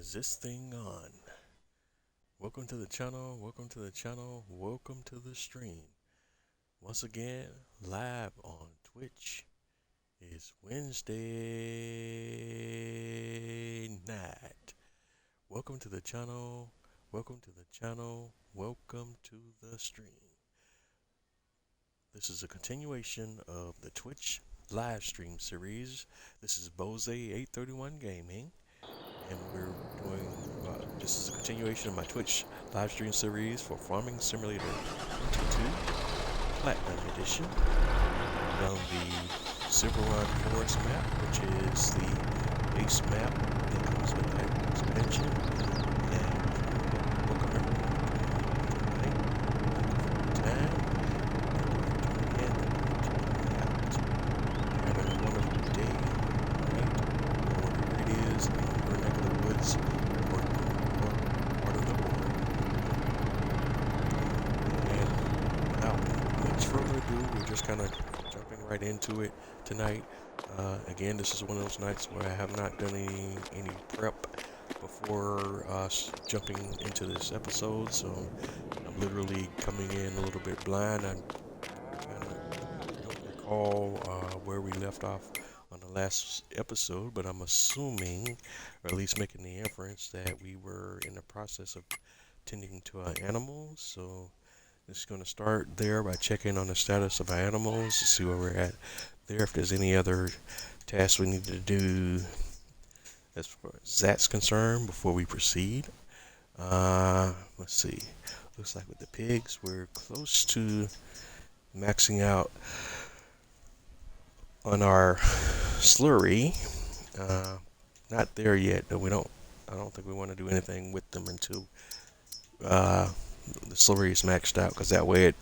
Is this thing on? Welcome to the channel, welcome to the channel, welcome to the stream. Once again, live on Twitch. It's Wednesday night. Welcome to the channel, welcome to the channel, welcome to the stream. This is a continuation of the Twitch live stream series. This is Bose831 Gaming. And we're doing, this is a continuation of my Twitch live stream series for Farming Simulator 22 Platinum Edition on the SILVERRUN Forest map, which is the base map that comes with that expansion. And welcome everyone tonight. Thank you for your time. Thank you for tuning in. Thank you for tuning out. You're having a wonderful day, night, or whatever it is in your neck of the woods or part of the world. And without much further ado, we're just kind of jumping right into it tonight. Again, this is one of those nights where I have not done any prep before jumping into this episode, so I'm literally coming in a little bit blind. I don't recall where we left off on the last episode, but I'm assuming, or at least making the inference, that we were in the process of tending to our animals. So just going to start there by checking on the status of our animals to see where we're at there, if there's any other tasks we need to do as far as that's concerned before we proceed. Let's see, looks like with the pigs we're close to maxing out on our slurry. Not there yet, though. I don't think we want to do anything with them until the slurry is maxed out, because that way it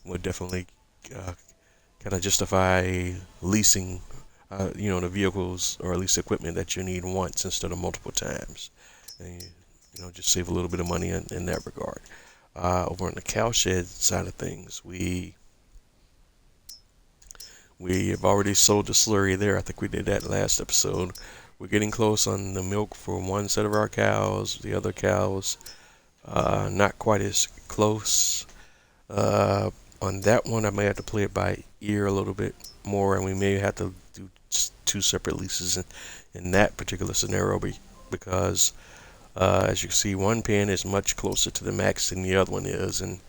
would definitely kind of justify leasing the vehicles, or at least equipment that you need once instead of multiple times, and just save a little bit of money in that regard. Over on the cowshed side of things, we have already sold the slurry there. I think we did that last episode. We're getting close on the milk for one set of our cows. The other cows, not quite as close. On that one, I may have to play it by ear a little bit more, and we may have to do two separate leases in that particular scenario, because as you can see, one pen is much closer to the max than the other one is, and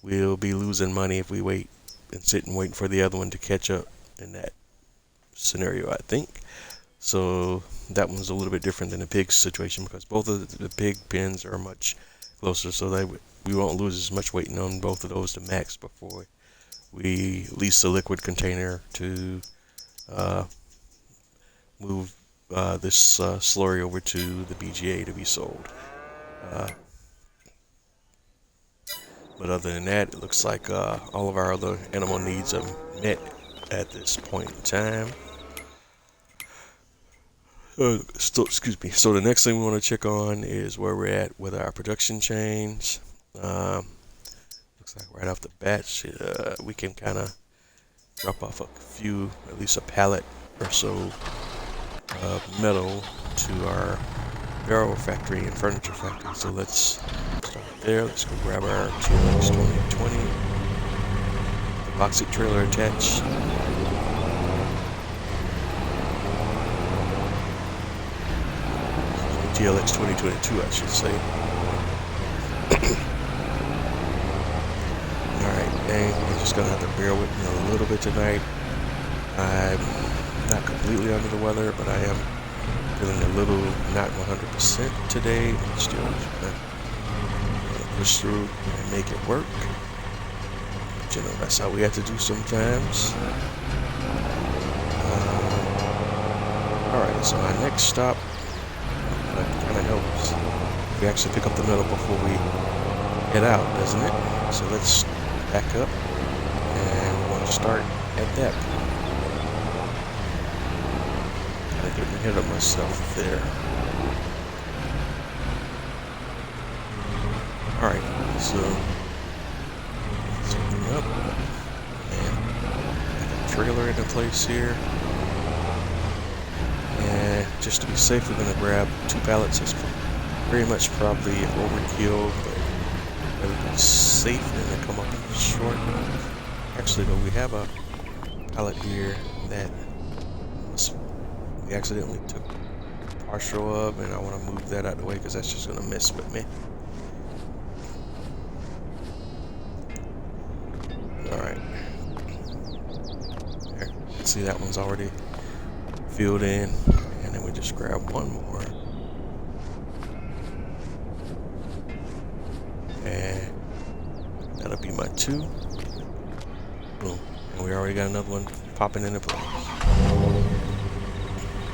we'll be losing money if we wait and sit and wait for the other one to catch up in that scenario, I think. So that one's a little bit different than the pig situation, because both of the pig pens are much closer, so we won't lose as much waiting on both of those to max before we lease the liquid container to move this slurry over to the BGA to be sold. But other than that, it looks like all of our other animal needs are met at this point in time. Excuse me. So the next thing we want to check on is where we're at with our production chains. Looks like right off the bat, we can kind of drop off a few, at least a pallet or so of metal to our barrel factory and furniture factory. So let's start there. Let's go grab our TLX 2020, the box it trailer attached. TLX 2022, I should say. Alright, dang, you're just gonna have to bear with me a little bit tonight. I'm not completely under the weather, but I am feeling a little not 100% today. I'm still gonna push through and make it work. But that's how we have to do sometimes. Alright, so our next stop kind of helps. We actually pick up the metal before we head out, doesn't it? So let's back up, and we'll start at that point. Kind of getting ahead of myself there. Alright, so let's open up, and got a trailer into place here. And just to be safe, we're going to grab 2 pallets very much probably overkill, but it'll be safe and come up short. Actually, though, we have a pallet here that we accidentally took partial of, and I want to move that out of the way because that's just gonna mess with me. All right, there. See, that one's already filled in, and then we just grab one more, and that'll be my 2. Boom, and we already got another one popping into place.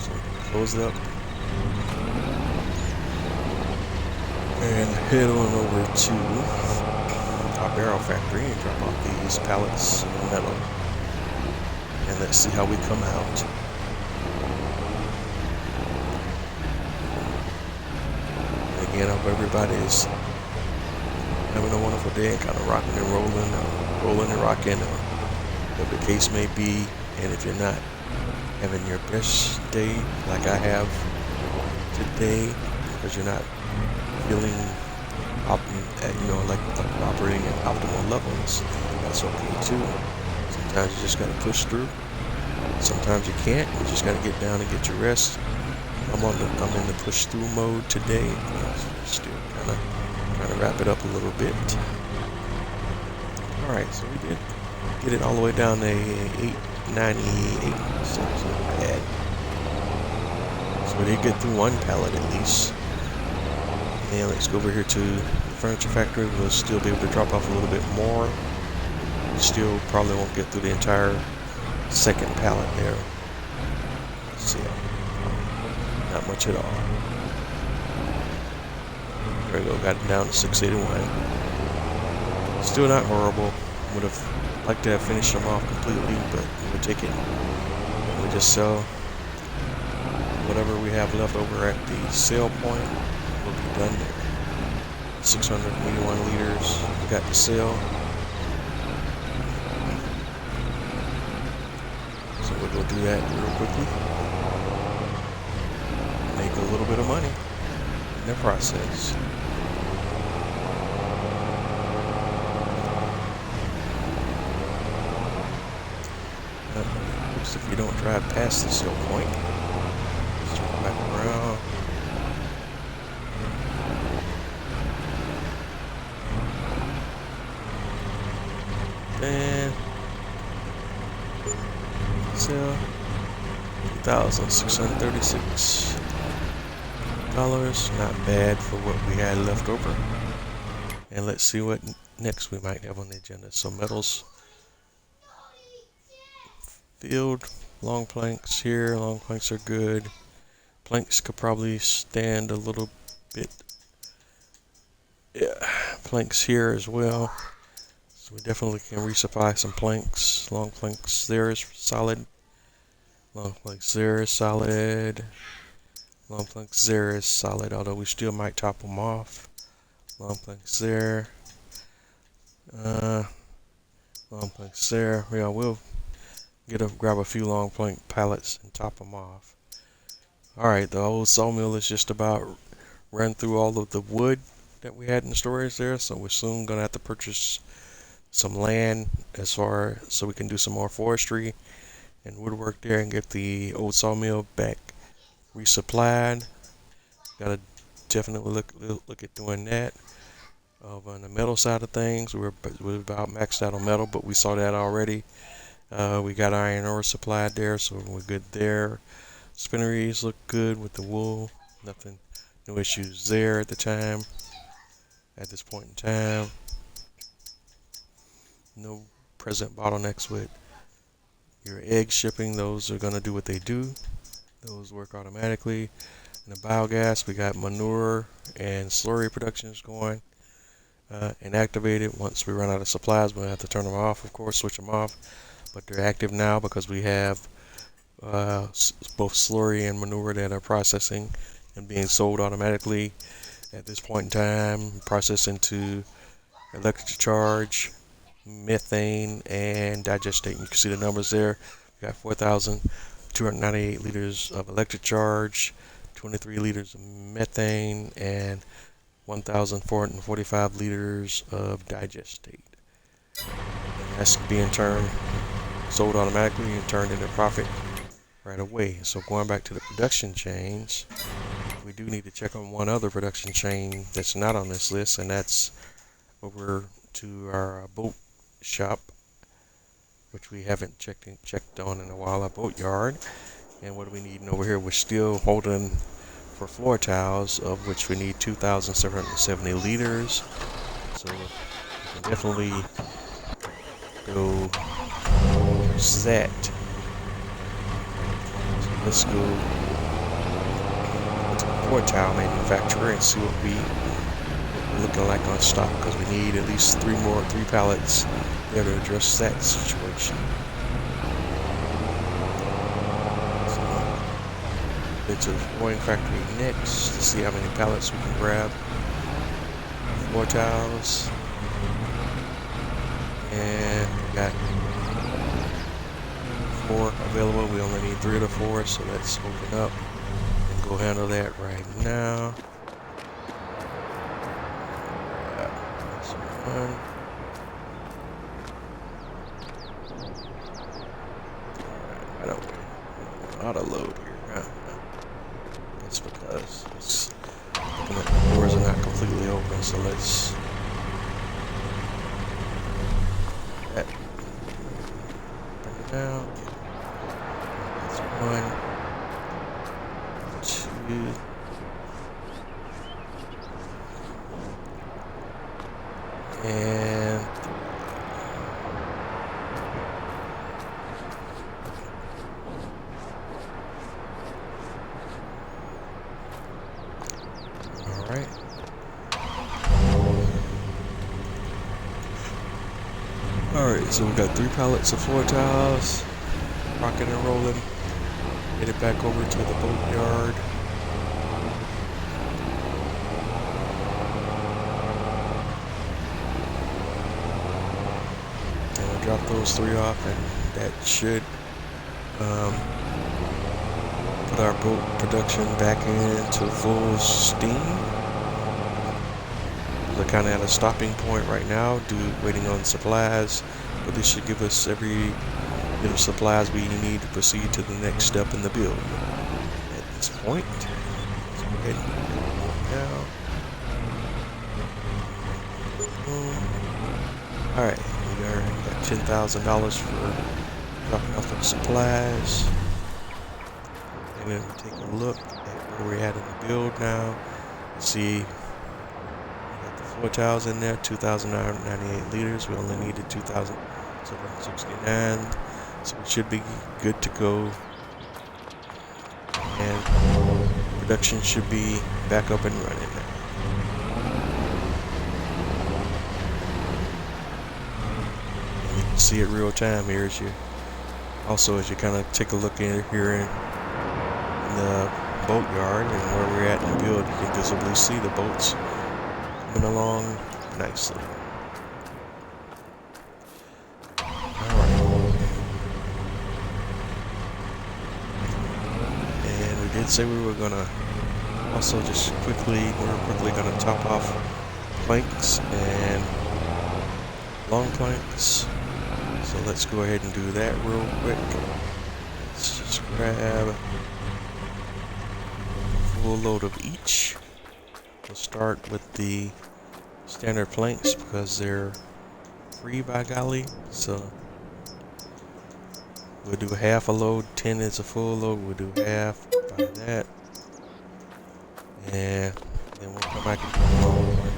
So we can close it up and head on over to our barrel factory and drop off these pallets of metal, and let's see how we come out. And again, I hope everybody's having a wonderful day and kind of rocking and rolling, rolling and rocking, or whatever the case may be. And if you're not having your best day like I have today, because you're not feeling like operating at optimal levels, that's okay too. Sometimes you just gotta push through. Sometimes you can't. You just gotta get down and get your rest. I'm in the push through mode today. Still kind of trying to wrap it up a little bit. All right, so we did get it all the way down to 898. So it's not bad. So we did get through one pallet at least. And let's go over here to the furniture factory. We'll still be able to drop off a little bit more. We still probably won't get through the entire second pallet there. Let's see. Not much at all. There we go, got it down to 681. Still not horrible. Would have liked to have finished them off completely, but we'll take it. We just sell whatever we have left over at the sale point. Will be done there. 681 liters. We got the sale. So we'll go do that real quickly. Make a little bit of money in the process. If you don't drive past the sale point, just turn back around. And sale $2,636. Not bad for what we had left over. And let's see what next we might have on the agenda. So metals filled, long planks here. Long planks are good. Planks could probably stand a little bit. Yeah, planks here as well. So we definitely can resupply some planks. Long planks there is solid. Long planks there is solid. Long planks there is solid, although we still might top them off. Long planks there. Long planks there. Yeah, we'll grab a few long plank pallets and top them off. Alright, the old sawmill is just about run through all of the wood that we had in storage there, so we're soon gonna have to purchase some land so we can do some more forestry and woodwork there and get the old sawmill back resupplied. Gotta definitely look at doing that. On the metal side of things, we're about maxed out on metal, but we saw that already. We got iron ore supplied there, so we're good there. Spinneries look good with the wool. Nothing, no issues there at this point in time. No present bottlenecks with your egg shipping. Those are going to do what they do. Those work automatically. In the biogas, we got manure and slurry productions going and activated. Once we run out of supplies, we'll have to turn them off, of course, switch them off. But they're active now because we have both slurry and manure that are processing and being sold automatically at this point in time. Process into electric charge, methane, and digestate. You can see the numbers there. We got 4,298 liters of electric charge, 23 liters of methane, and 1,445 liters of digestate. And that's being sold automatically and turned into profit right away. So going back to the production chains, we do need to check on one other production chain that's not on this list, and that's over to our boat shop, which we haven't checked on in a while, our boat yard. And what do we need over here? We're still holding for floor tiles, of which we need 2,770 liters. So we can definitely go use that. So let's go to the floor tile manufacturer and see what we're looking like on stock, because we need at least three pallets there to address that situation. To the flooring factory next to see how many pallets we can grab. Floor tiles, and we got 4 available. We only need 3 of the 4, so let's open up and go handle that right now. That's one. I don't want auto load here. It's because the doors are not completely open, so let's that bring it down. That's 1, 2, and 3. Alright. Alright, so we got 3 pallets of floor tiles. Rocking and rolling. Get it back over to the boat yard. And we'll drop those 3 off, and that should put our boat production back into full steam. We're kind of at a stopping point right now, waiting on supplies, but this should give us every bit of supplies we need to proceed to the next step in the build. At this point, let's go ahead and now. Alright, we got $10,000 for dropping off some supplies. And then we take a look at where we're at in the build now. See, we got the floor tiles in there, 2,998 liters. We only needed 2,769, so we should be good to go. And production should be back up and running now. And you can see it real time here as you kind of take a look in here in the boat yard and where we're at in the build. You can visibly see the boats coming along nicely. Alright. And we did say we were gonna also we're quickly gonna top off planks and long planks. So let's go ahead and do that real quick. Let's just grab full load of each. We'll start with the standard planks because they're free by golly. So we'll do half a load. 10 is a full load. We'll do half by that, and then we'll come back and do long planks.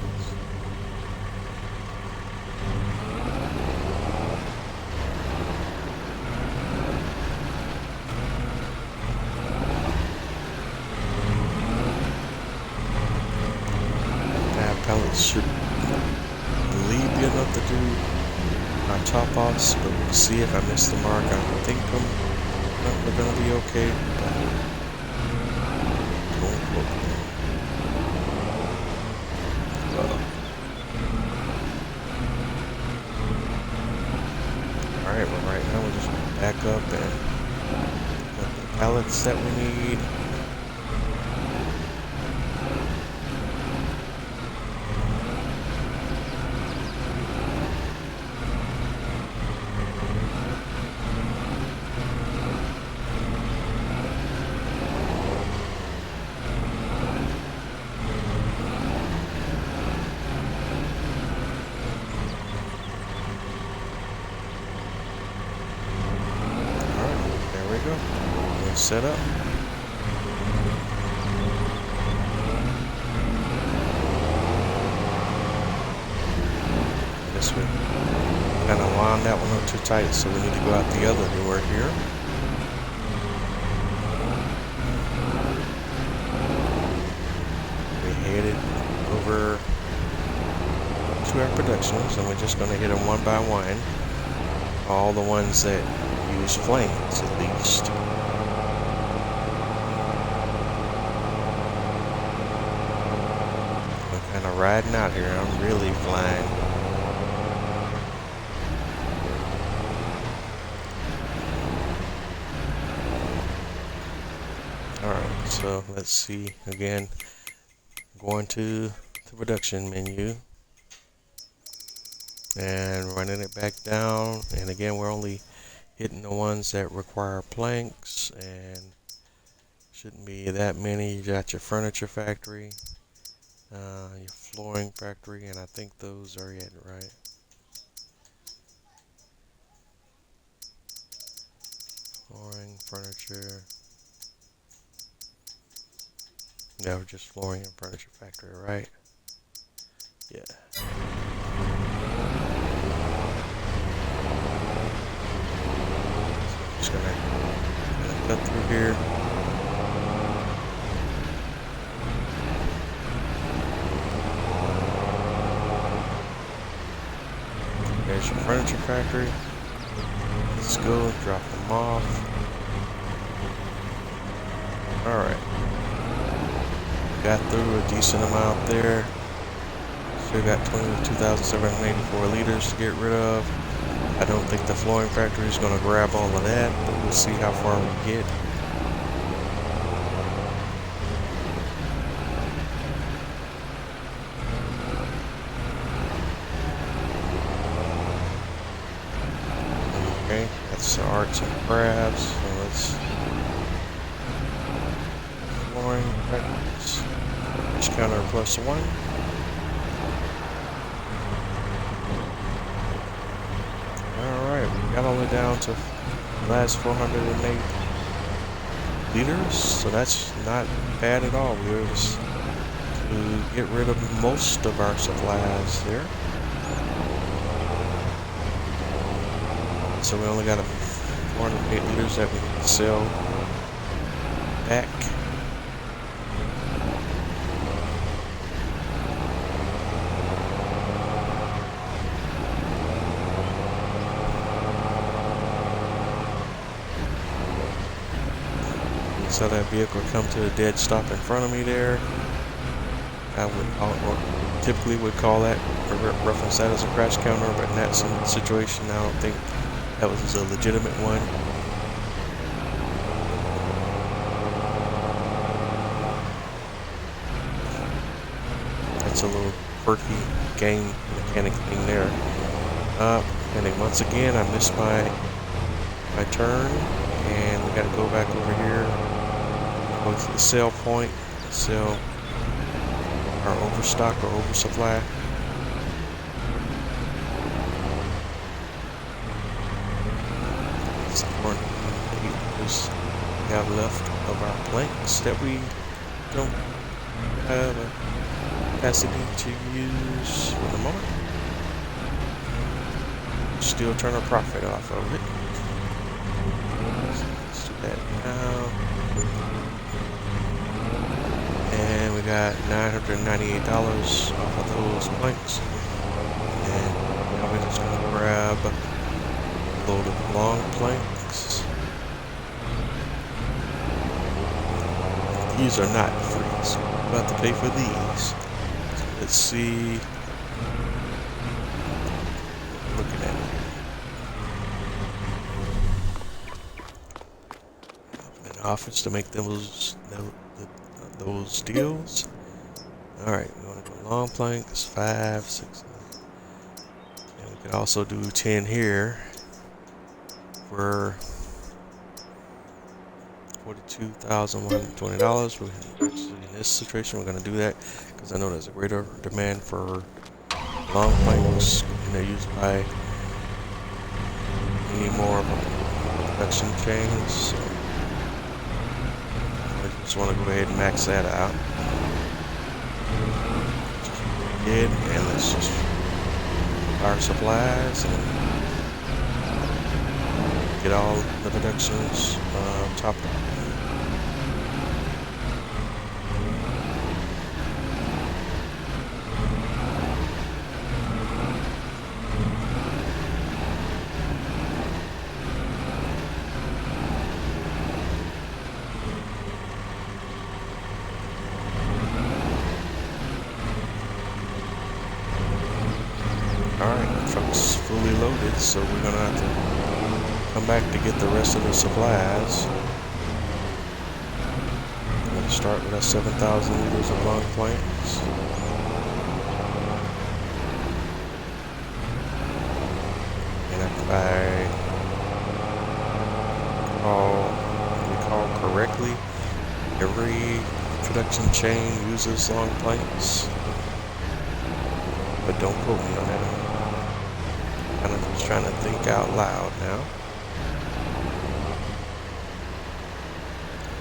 Pallets should believe be enough to do our top offs, but we'll see if I miss the mark. I think we're gonna be okay. Alright, well right now we'll just back up and put the pallets that we need. go. Let's set up. I guess we kind of wound that one up too tight, so we need to go out the other door here. We headed over to our productions, and we're just going to hit them one by one. All the ones that use flames, at least. We're kind of riding out here. I'm really flying. Alright, so let's see again. Going to the production menu and running it back down, and again we're only hitting the ones that require planks, and shouldn't be that many. You got your furniture factory, your flooring factory, and I think those are it, right? Flooring, furniture. Yeah, we're just flooring and furniture factory, right? Yeah. So I'm just gonna cut through here. There's your furniture factory. Let's go drop them off. Alright. Got through a decent amount there. Still got 22,784 liters to get rid of. I don't think the flooring factory is going to grab all of that, but we'll see how far we get. Okay, that's the arts and crafts. So let's flooring factories. Each counter +1. Alright, we got all the way down to the last 408 liters, so that's not bad at all. We were able to get rid of most of our supplies there. So we only got a 408 liters that we can sell back. So that vehicle come to a dead stop in front of me there. I would typically would call that or reference that as a crash counter, but in that situation, I don't think that was a legitimate one. That's a little quirky game mechanic thing there. And then once again, I missed my turn, and we got to go back over here. Go to the sell point, sell our overstock or oversupply. It's important because we have left of our planks that we don't have a capacity to use for the moment. Still turn a profit off of it. Let's do that now. And we got $998 off of those planks. And now we're just going to grab a load of long planks. These are not free, so we're about to pay for these. So let's see. Looking at it. Open an office to make those deals. Alright, we want to go long planks, 5, 6, 9. And we could also do 10 here for $42,120. In this situation, we're going to do that because I know there's a greater demand for long planks, and they're used by many more of them production chains. So Just want to go ahead and max that out. Good, and let's just our supplies and get all the productions topped off. Alright, truck's fully loaded, so we're gonna have to come back to get the rest of the supplies. I'm gonna start with our 7,000 liters of long planks. And if I recall correctly, every production chain uses long planks. But don't quote me on that. Kind of just trying to think out loud now.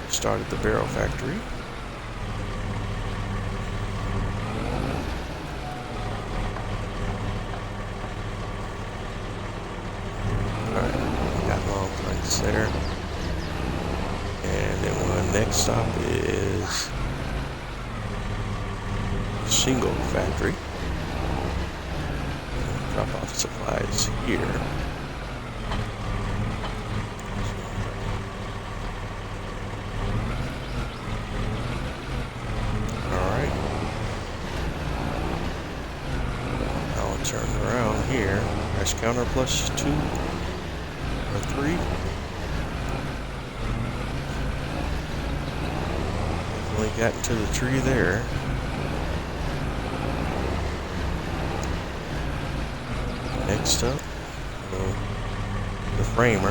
Started the barrel factory. Alright, got long planks there. And then one next stop is shingle factory. Drop off supplies here. Alright. I'll turn around here. Crash counter plus 2 or 3. Only got into the tree there. Next up, the framing.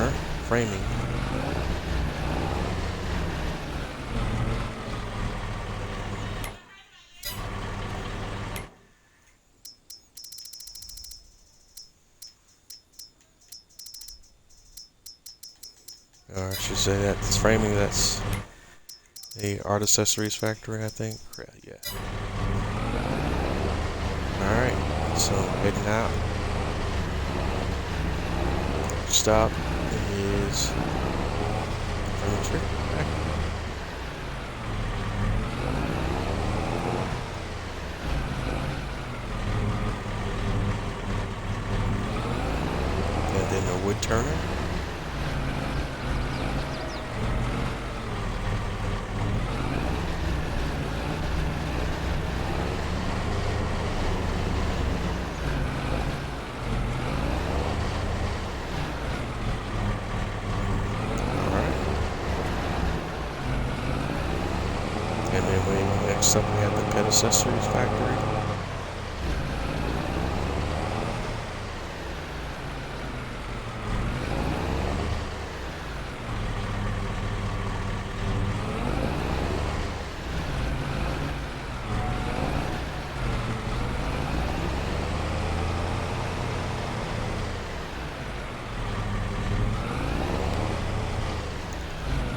Or I should say that's framing, that's the art accessories factory, I think. Yeah. Alright, so heading out. Stop is furniture factory. And then the wood turner. And then next up we have the pet accessories factory.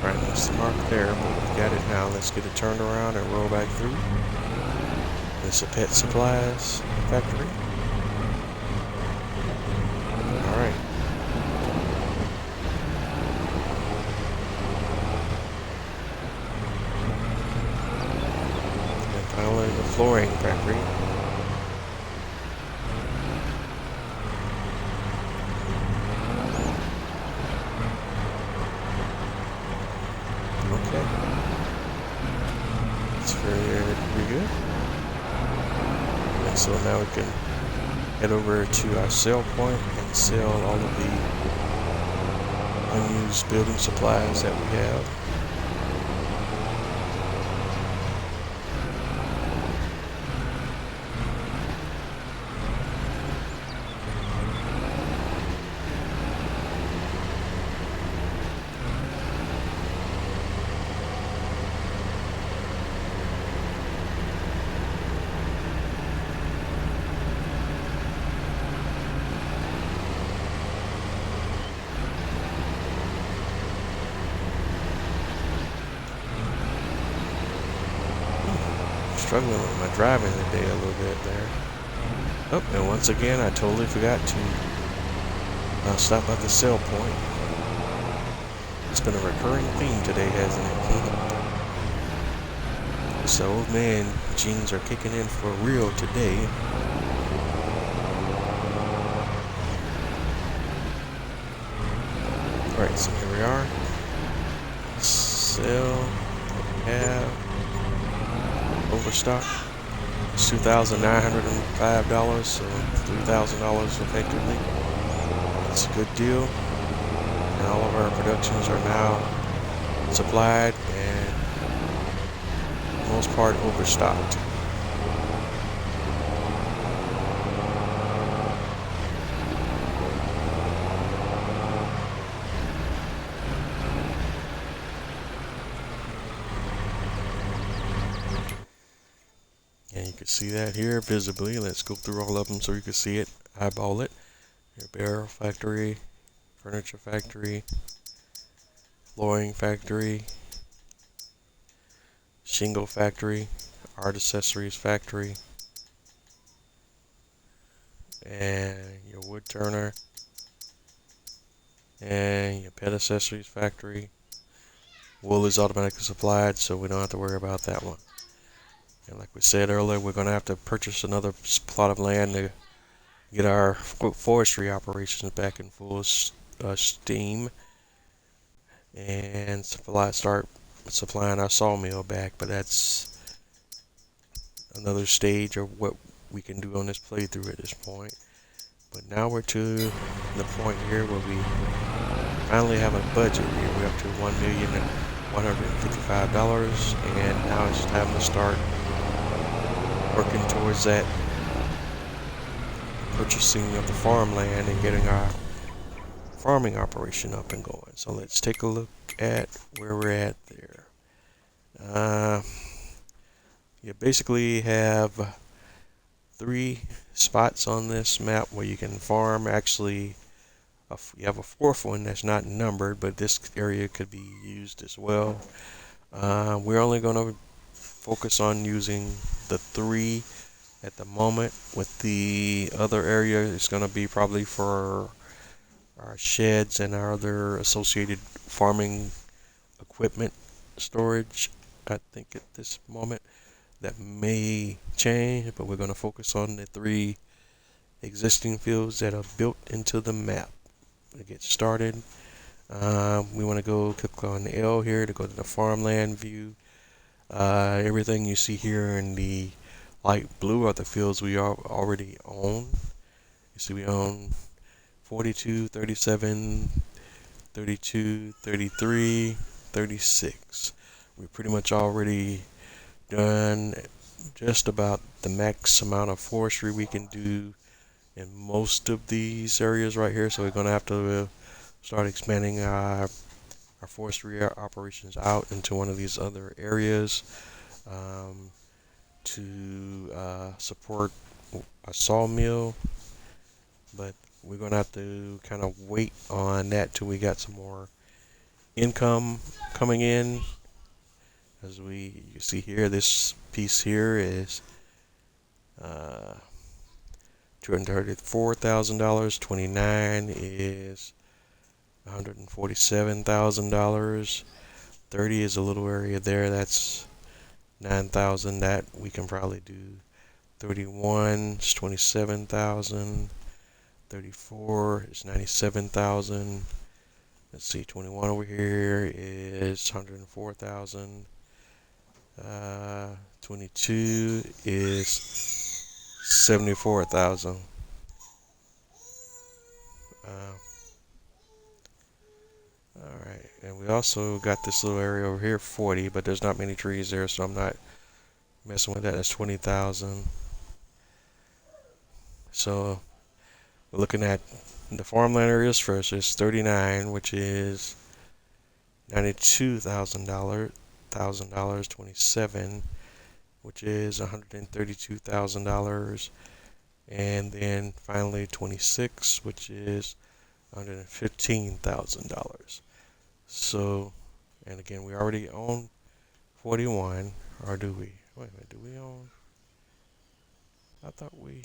Right, that's the mark there, but we've got it now. Let's get it turned around and roll back through. It's a pet supplies factory. Alright. And finally the flooring factory. Okay. That's pretty good. And so now we can head over to our sell point and sell all of the unused building supplies that we have. struggling with my driving today a little bit there. Oh, and once again, I totally forgot to stop at the sell point. It's been a recurring theme today, hasn't it? So, man, jeans are kicking in for real today. Alright, so here we are. Sell. What we have. Overstock. It's $2,905, so $3,000 effectively. It's a good deal. And all of our productions are now supplied and for the most part overstocked. And you can see that here visibly. Let's go through all of them so you can see it, eyeball it. Your barrel factory, furniture factory, flooring factory, shingle factory, art accessories factory, and your wood turner, and your pet accessories factory. Wool is automatically supplied, so we don't have to worry about that one. And like we said earlier, we're going to have to purchase another plot of land to get our forestry operations back in full steam and start supplying our sawmill back. But that's another stage of what we can do on this playthrough at this point. But now we're to the point here where we finally have a budget here. We're up to $1,155, and now it's time to start working towards that purchasing of the farmland and getting our farming operation up and going. So let's take a look at where we're at there. You basically have 3 spots on this map where you can farm. Actually, you have a 4th one that's not numbered, but this area could be used as well. We're only going to focus on using the 3 at the moment. With the other area, it's going to be probably for our sheds and our other associated farming equipment storage. I think at this moment that may change, but we're going to focus on the 3 existing fields that are built into the map. To get started, we want to go click on L here to go to the farmland view. Everything you see here in the light blue are the fields we already own. You see we own 42, 37, 32, 33, 36. We're pretty much already done just about the max amount of forestry we can do in most of these areas right here. So we're going to have to start expanding our forestry operations out into one of these other areas to support a sawmill. But we're going to have to kind of wait on that till we got some more income coming in. As you see here, this piece here is $234,000. 29 is $147,000. 30 is a little area there. That's 9,000. That we can probably do. 31 is 27,000. 34 is 97,000. Let's see, 21 over here is 104,000. 22 is 74,000. Alright, and we also got this little area over here, 40, but there's not many trees there, so I'm not messing with that. That's 20,000. So we're looking at the farmland areas first. There's 39, which is $92,000. 27, which is $132,000, and then finally 26, which is $115,000. So, and again, we already own 41, or do we? Wait a minute, do we own? I thought we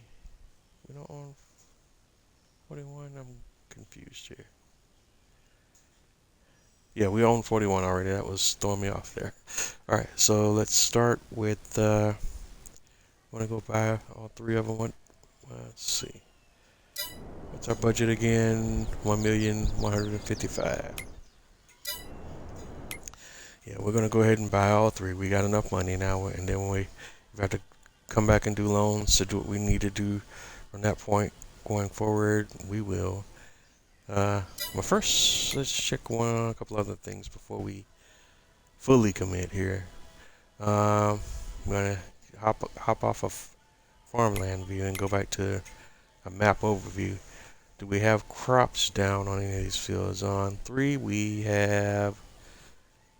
don't own 41. I'm confused here. Yeah, we own 41 already. That was throwing me off there. All right, so let's start with. Want to go buy all three of them? Let's see. What's our budget again? 1,155,000. Yeah, we're gonna go ahead and buy all three. We got enough money now, and then when we have to come back and do loans to do what we need to do from that point going forward, we will. But first, let's check a couple other things before we fully commit here. I'm gonna hop off of farmland view and go back to a map overview. Do we have crops down on any of these fields? On 3, we have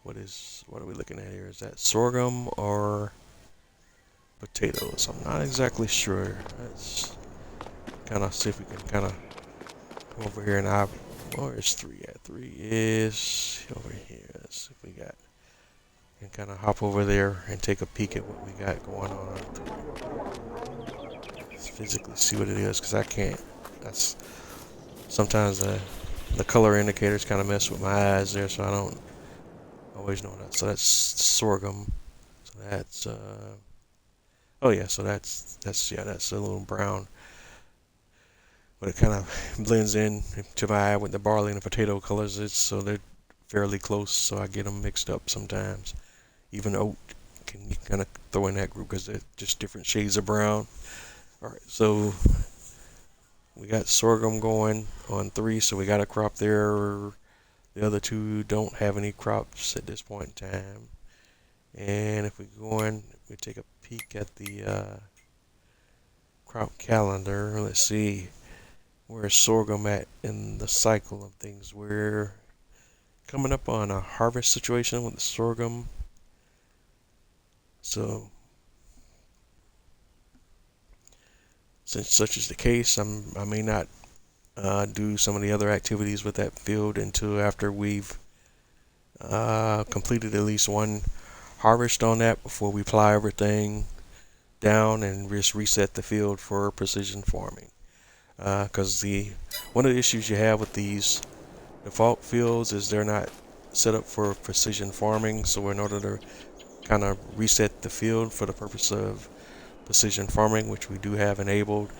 what are we looking at here? Is that sorghum or potatoes? I'm not exactly sure. Let's kind of see if we can kind of come over here and where's 3 at? 3 is over here. Let's see if we got, and kind of hop over there and take a peek at what we got going on. Let's physically see what it is, because I can't. That's sometimes the color indicators kind of mess with my eyes there, so I don't always know that. So that's sorghum. So that's oh yeah. So that's a little brown, but it kind of blends in to my eye with the barley and the potato colors. So they're fairly close. So I get them mixed up sometimes. Even oat can you kind of throw in that group because they're just different shades of brown. All right, so we got sorghum going on 3, so we got a crop there. The other 2 don't have any crops at this point in time. And if we go in, we take a peek at the crop calendar. Let's see, where's sorghum at in the cycle of things? We're coming up on a harvest situation with the sorghum. So, since such is the case, I may not do some of the other activities with that field until after we've completed at least one harvest on that before we plow everything down and just reset the field for precision farming. Because one of the issues you have with these default fields is they're not set up for precision farming. So in order to kind of reset the field for the purpose of precision farming, which we do have enabled,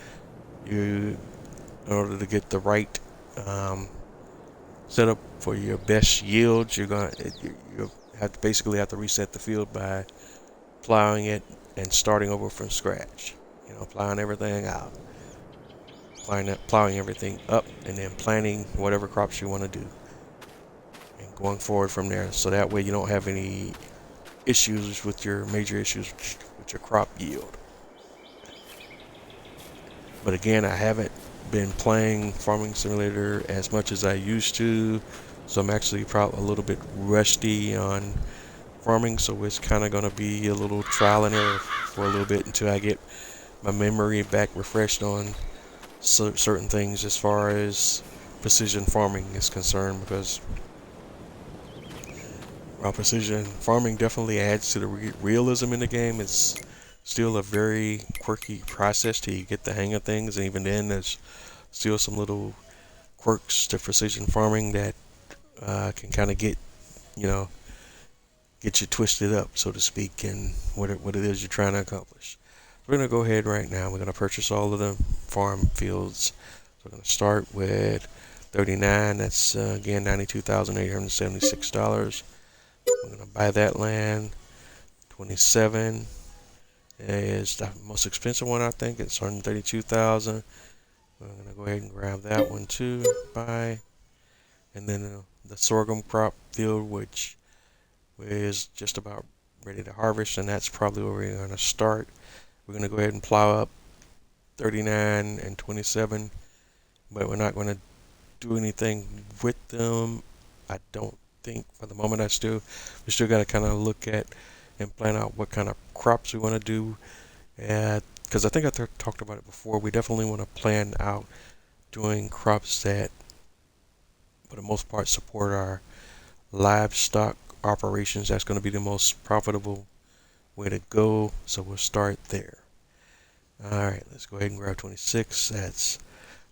in order to get the right setup for your best yields, you basically have to reset the field by plowing it and starting over from scratch. Plowing everything out, plowing everything up, and then planting whatever crops you want to do, and going forward from there. So that way you don't have any issues with your major issues with your crop yield. But again, I haven't been playing Farming Simulator as much as I used to, so I'm actually probably a little bit rusty on farming, so it's kind of going to be a little trial and error for a little bit until I get my memory back refreshed on certain things as far as precision farming is concerned, because while precision farming definitely adds to the realism in the game, it's still a very quirky process till you get the hang of things, and even then there's still some little quirks to precision farming that can kind of get you twisted up, so to speak, in what it is you're trying to accomplish. We're going to go ahead right now. We're going to purchase all of the farm fields. So we're going to start with 39. That's again $92,876. We're going to buy that land. 27 is the most expensive one, I think. It's $132,000. We're going to go ahead and grab that one too. Buy. And then the sorghum crop field, which is just about ready to harvest, and that's probably where we're going to start. We're going to go ahead and plow up 39 and 27, but we're not going to do anything with them. I don't think for the moment. We still got to kind of look at and plan out what kind of crops we want to do. Because I think I talked about it before. We definitely want to plan out doing crops that, for the most part, support our livestock operations. That's going to be the most profitable way to go. So we'll start there. All right, let's go ahead and grab 26. That's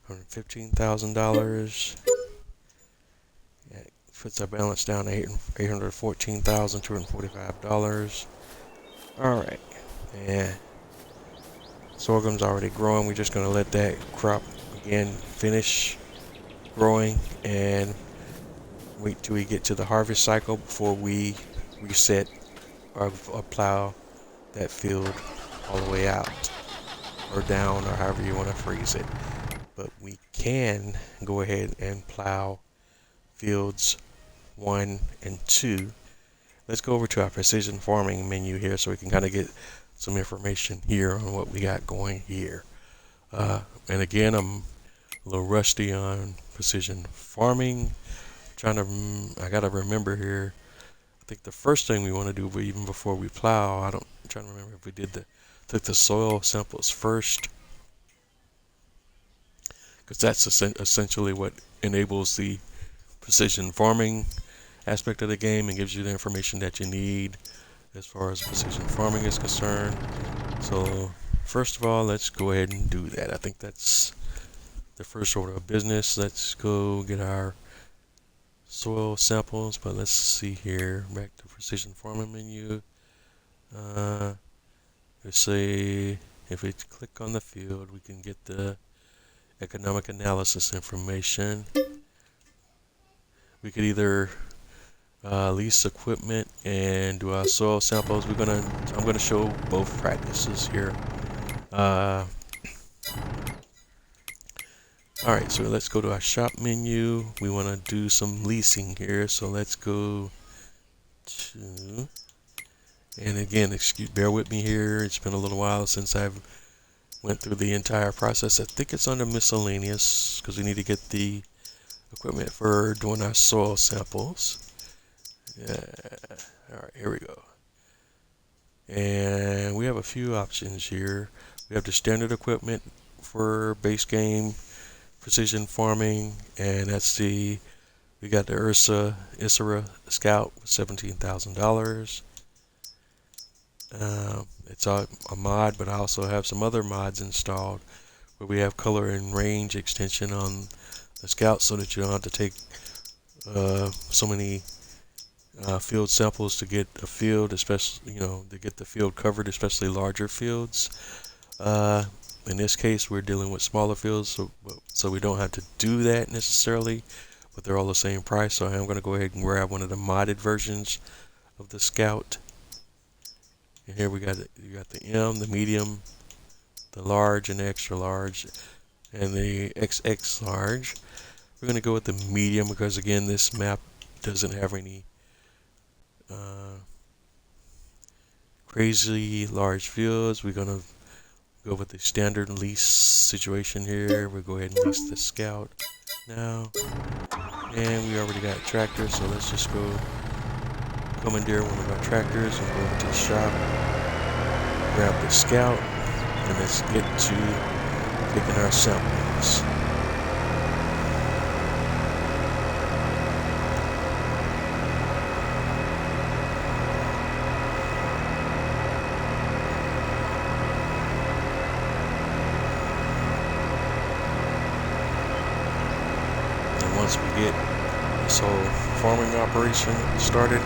$115,000. That puts our balance down to $814,245. All right, and sorghum's already growing. We're just gonna let that crop again finish growing and wait till we get to the harvest cycle before we reset or plow that field all the way out or down or however you want to phrase it. But we can go ahead and plow fields 1 and 2. Let's go over to our precision farming menu here so we can kind of get some information here on what we got going here. And again, I'm a little rusty on precision farming. I gotta remember here. I think the first thing we want to do, even before we plow, I'm trying to remember if we took the soil samples first, because that's essentially what enables the precision farming aspect of the game and gives you the information that you need as far as precision farming is concerned. So first of all, let's go ahead and do that. I think that's the first order of business. Let's go get our soil samples, but let's see here. Back to precision farming menu. Let's say if we click on the field, we can get the economic analysis information. We could either lease equipment and do our soil samples. I'm gonna show both practices here. Alright, so let's go to our shop menu. We want to do some leasing here, so let's go to, and again, bear with me here, it's been a little while since I've went through the entire process. I think it's under miscellaneous, because we need to get the equipment for doing our soil samples. Yeah. Alright, here we go. And we have a few options here. We have the standard equipment for base game precision farming, and that's we got the Isra Scout with $17,000. It's a mod, but I also have some other mods installed where we have color and range extension on the Scout so that you don't have to take so many field samples to get a field, especially to get the field covered, especially larger fields. In this case, we're dealing with smaller fields, so we don't have to do that necessarily, but they're all the same price. So I'm going to go ahead and grab one of the modded versions of the Scout. And here you got the M, the medium, the large, and the extra large, and the XX large. We're going to go with the medium because again, this map doesn't have any crazy large fields. We're going to go with the standard lease situation here. We'll go ahead and lease the Scout now. And we already got a tractor, so let's just go commandeer one of our tractors and go over to the shop, grab the Scout, and let's get to taking our samples. Once we get this whole farming operation started,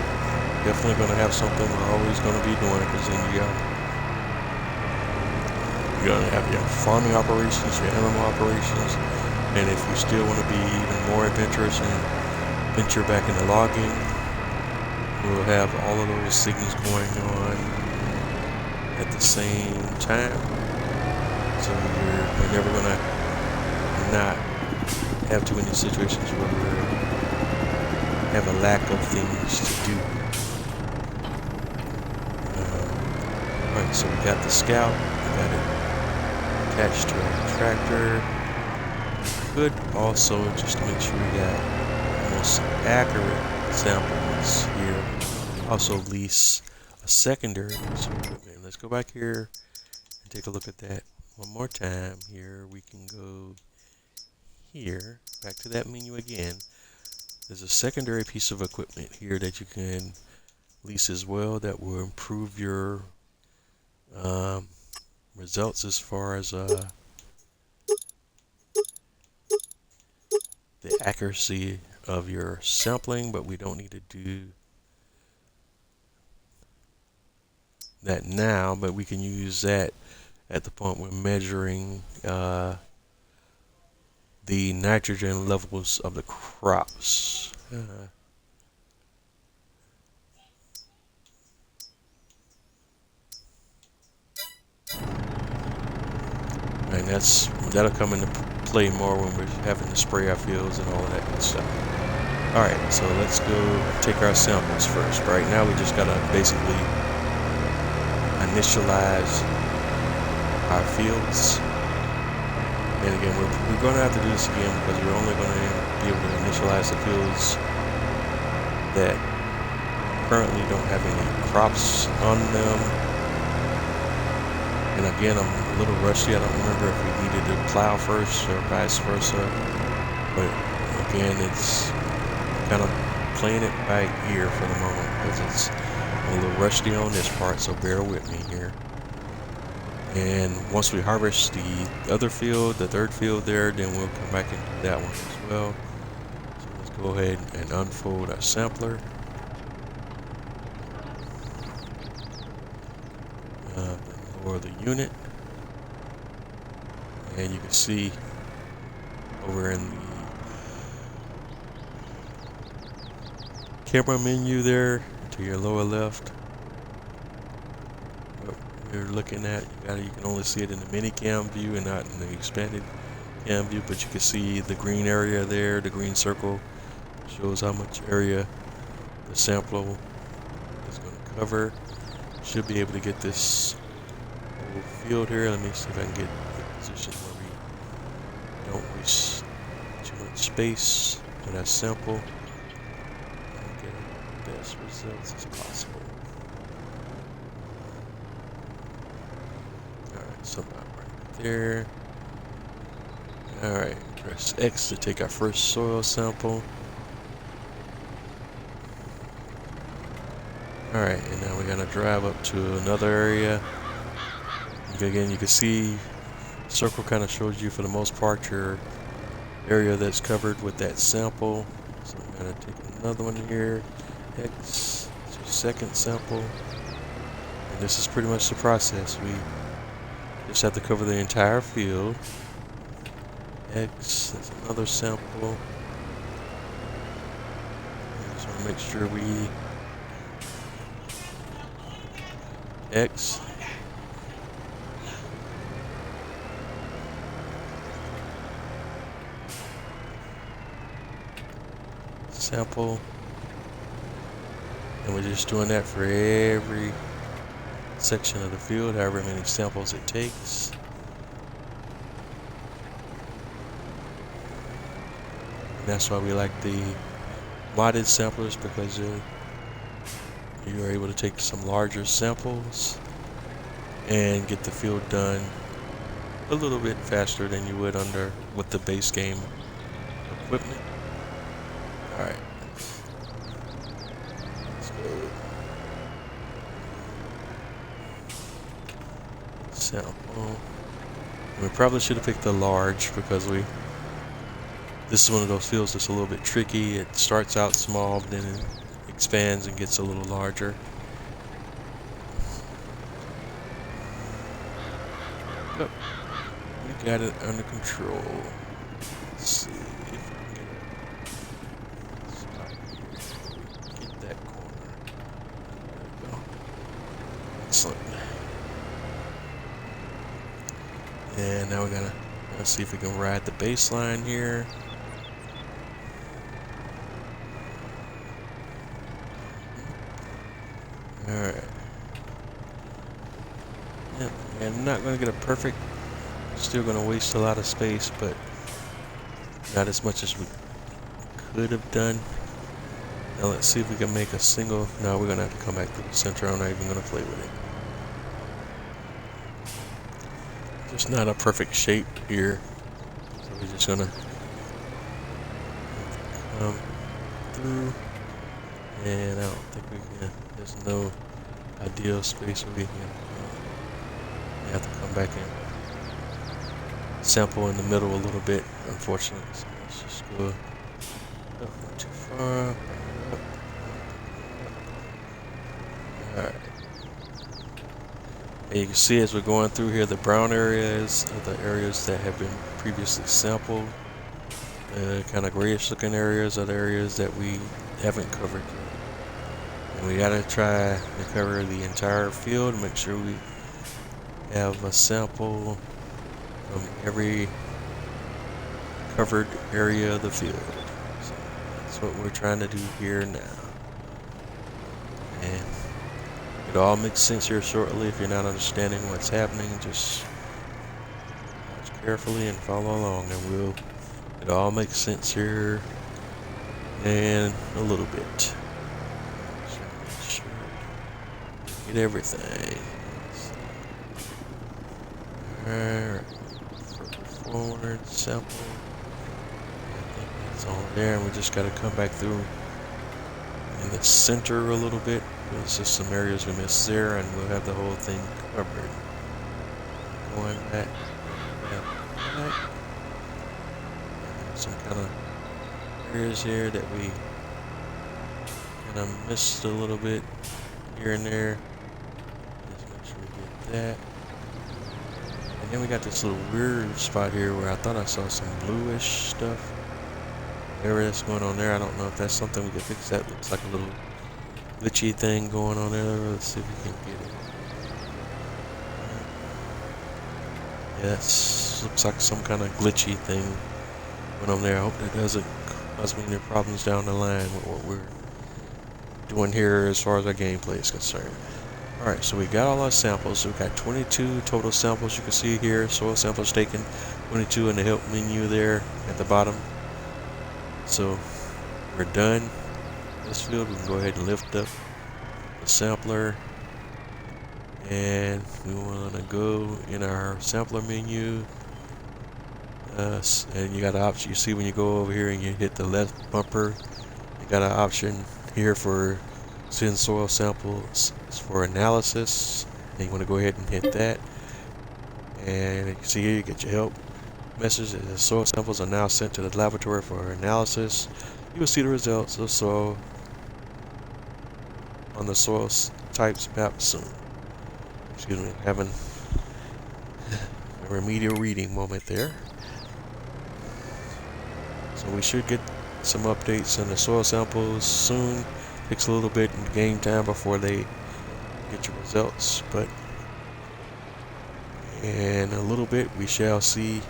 definitely going to have something we're always going to be doing, because then you're going to have your farming operations, your animal operations, and if you still want to be even more adventurous and venture back into logging, we'll have all of those things going on at the same time. So you're never going to not have too many situations where we have a lack of things to do. Alright, so we got the Scout, we got it attached to our tractor. We could also, just to make sure we got the most accurate samples here, also lease a secondary piece of equipment. Let's go back here and take a look at that one more time. Here we can go here, back to that menu again. There's a secondary piece of equipment here that you can lease as well that will improve your um, results as far as the accuracy of your sampling, but we don't need to do that now, but we can use that at the point we're measuring the nitrogen levels of the crops. And that'll come into play more when we're having to spray our fields and all of that good stuff. Alright, so let's go take our samples first. Right now we just gotta basically initialize our fields. And again, we're going to have to do this again because we're only going to be able to initialize the fields that currently don't have any crops on them. And again, I'm a little rusty. I don't remember if we needed to plow first or vice versa. But again, it's kind of playing it by ear for the moment because it's a little rusty on this part, so bear with me here. And once we harvest the other field, the third field there, then we'll come back and do that one as well. So let's go ahead and unfold our sampler. Lower the unit. And you can see over in the camera menu there to your lower left, you're looking at, you can only see it in the mini cam view and not in the expanded cam view, but you can see the green area there, the green circle shows how much area the sample is going to cover. Should be able to get this whole field here. Let me see if I can get a position where we don't waste too much space with our sample and get the best results as possible. So about right there. Alright, press X to take our first soil sample. Alright, and now we're gonna drive up to another area. Again, you can see circle kind of shows you for the most part your area that's covered with that sample. So I'm gonna take another one here. X, it's your second sample. And this is pretty much the process. We just have to cover the entire field. X, that's another sample. I just want to make sure we X. Sample. And we're just doing that for every section of the field, however many samples it takes. And that's why we like the modded samplers, because you are able to take some larger samples and get the field done a little bit faster than you would with the base game equipment. Alright, let's go. Sample. We probably should have picked the large because this is one of those fields that's a little bit tricky. It starts out small, but then it expands and gets a little larger. Yep, we got it under control. Let's see if we can get that corner. There we go. Excellent. And now we're gonna see if we can ride the baseline here. Alright. Yep, I'm not gonna get a perfect, still gonna waste a lot of space, but not as much as we could have done. Now let's see if we can make a single. No, we're gonna have to come back to the center. I'm not even gonna play with it. Just not a perfect shape here, so we're just gonna come through, and I don't think we can. There's no ideal space where we can You have to come back and sample in the middle a little bit, unfortunately. So let's just go up, not too far. Up. Alright. And you can see as we're going through here, the brown areas are the areas that have been previously sampled. Kind of grayish looking areas are the areas that we haven't covered yet. And we gotta try to cover the entire field, make sure we have a sample from every covered area of the field. So that's what we're trying to do here now. And it all makes sense here shortly. If you're not understanding what's happening, just watch carefully and follow along, and it all makes sense here in a little bit. So make sure we get everything. Alright, forward sample. I think that's all there, and we just got to come back through in the center a little bit. There's just some areas we missed there, and we'll have the whole thing covered. Going back, some kind of areas here that we kind of missed a little bit here and there. Let's make sure we get that. And then we got this little weird spot here where I thought I saw some bluish stuff. Whatever that's going on there, I don't know if that's something we can fix. That looks like a little glitchy thing going on there. Let's see if we can get it. Yeah, that looks like some kind of glitchy thing going on there. I hope that doesn't cause me any problems down the line with what we're doing here as far as our gameplay is concerned. Alright, so we got all our samples. So we got 22 total samples you can see here. Soil samples taken, 22 in the help menu there at the bottom. So we're done this field. We can go ahead and lift up the sampler, and we want to go in our sampler menu, and you got an option. You see when you go over here and you hit the left bumper, you got an option here for send soil samples for analysis, and you want to go ahead and hit that. And you can see here you get your help message. The soil samples are now sent to the laboratory for analysis. You will see the results of soil on the soil types map soon. Excuse me, having a remedial reading moment there. So we should get some updates on the soil samples soon. Takes a little bit in game time before they get your results, but in a little bit we shall see.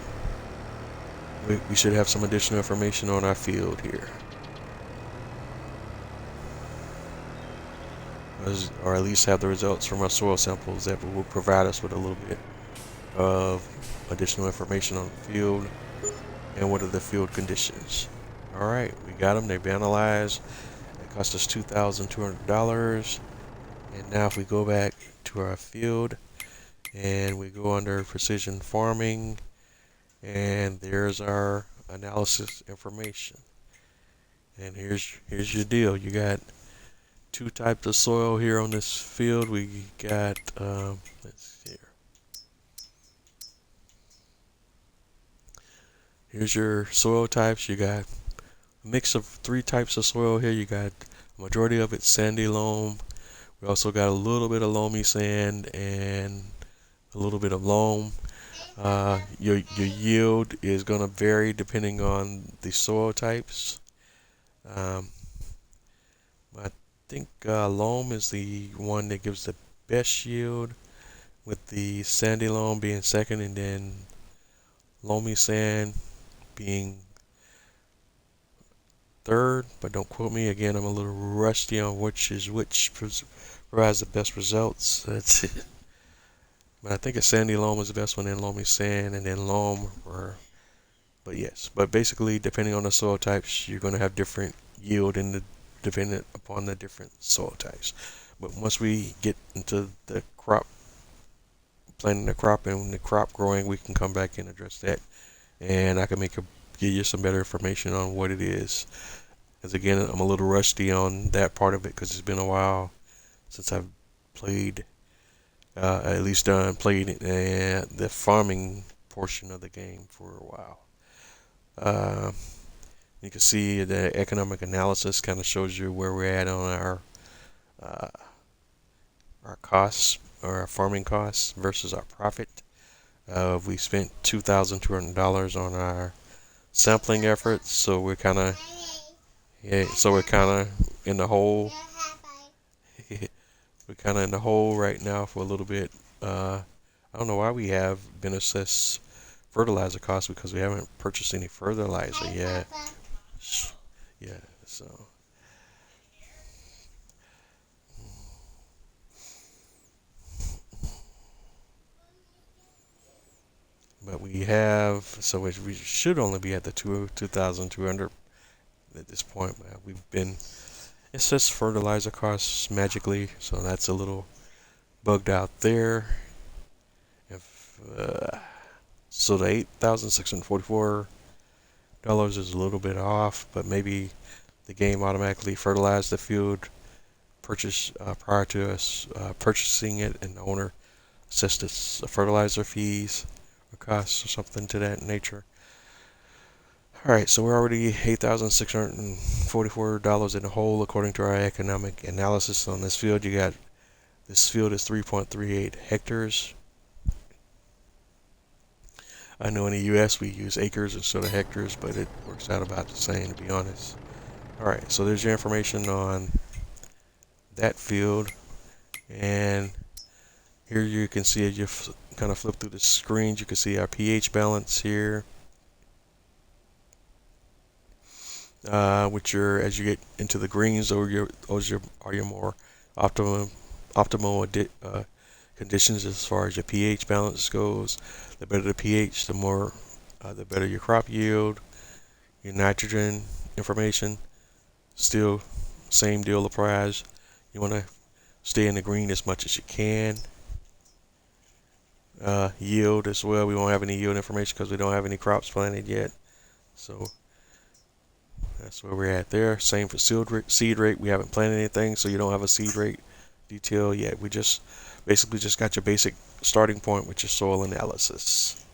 We should have some additional information on our field here, or at least have the results from our soil samples that will provide us with a little bit of additional information on the field and what are the field conditions. Alright, we got them. They've been analyzed. It cost us $2,200. And now if we go back to our field and we go under precision farming, and there's our analysis information. And here's your deal. You got two types of soil here on this field. We got let's see here. Here's your soil types. You got a mix of three types of soil here. You got a majority of it sandy loam. We also got a little bit of loamy sand and a little bit of loam. Your yield is going to vary depending on the soil types. I think loam is the one that gives the best yield, with the sandy loam being second, and then loamy sand being third. But don't quote me again, I'm a little rusty on which is which provides the best results. That's it. But I think a sandy loam is the best one, then loamy sand, and then loam. But yes, but basically depending on the soil types, you're going to have different yield dependent upon the different soil types. But once we get into the crop, planting the crop and the crop growing, we can come back and address that, and I can give you some better information on what it is. Because again, I'm a little rusty on that part of it because it's been a while since I've played at least played the farming portion of the game for a while. Uh, you can see the economic analysis kind of shows you where we're at on uh, our costs or our farming costs versus our profit. We spent $2,200 on our sampling efforts, so we're kind of in the hole. We're kind of in the hole right now for a little bit. I don't know why we have been assessed fertilizer costs because we haven't purchased any fertilizer yet. Yeah, so. But we have, so we should only be at the 2,200 at this point. But we've been, it's just fertilizer costs magically, so that's a little bugged out there. If so, the $8,644 is a little bit off, but maybe the game automatically fertilized the field purchase prior to us purchasing it, and the owner assessed its fertilizer fees or costs or something to that nature. Alright, so we're already $8,644 in the hole according to our economic analysis on this field. This field is 3.38 hectares. I know in the US we use acres instead of hectares, but it works out about the same, to be honest. Alright, so there's your information on that field, and here you can see as you kind of flip through the screens, you can see our pH balance here, which as you get into the greens, those are your more optimal conditions as far as your pH balance goes. The better the pH, the better your crop yield, your nitrogen information. Still, same deal applies. You want to stay in the green as much as you can. Yield as well. We won't have any yield information because we don't have any crops planted yet. So that's where we're at there. Same for seed rate. We haven't planted anything, so you don't have a seed rate detail yet. We just basically just got your basic starting point with your soil analysis.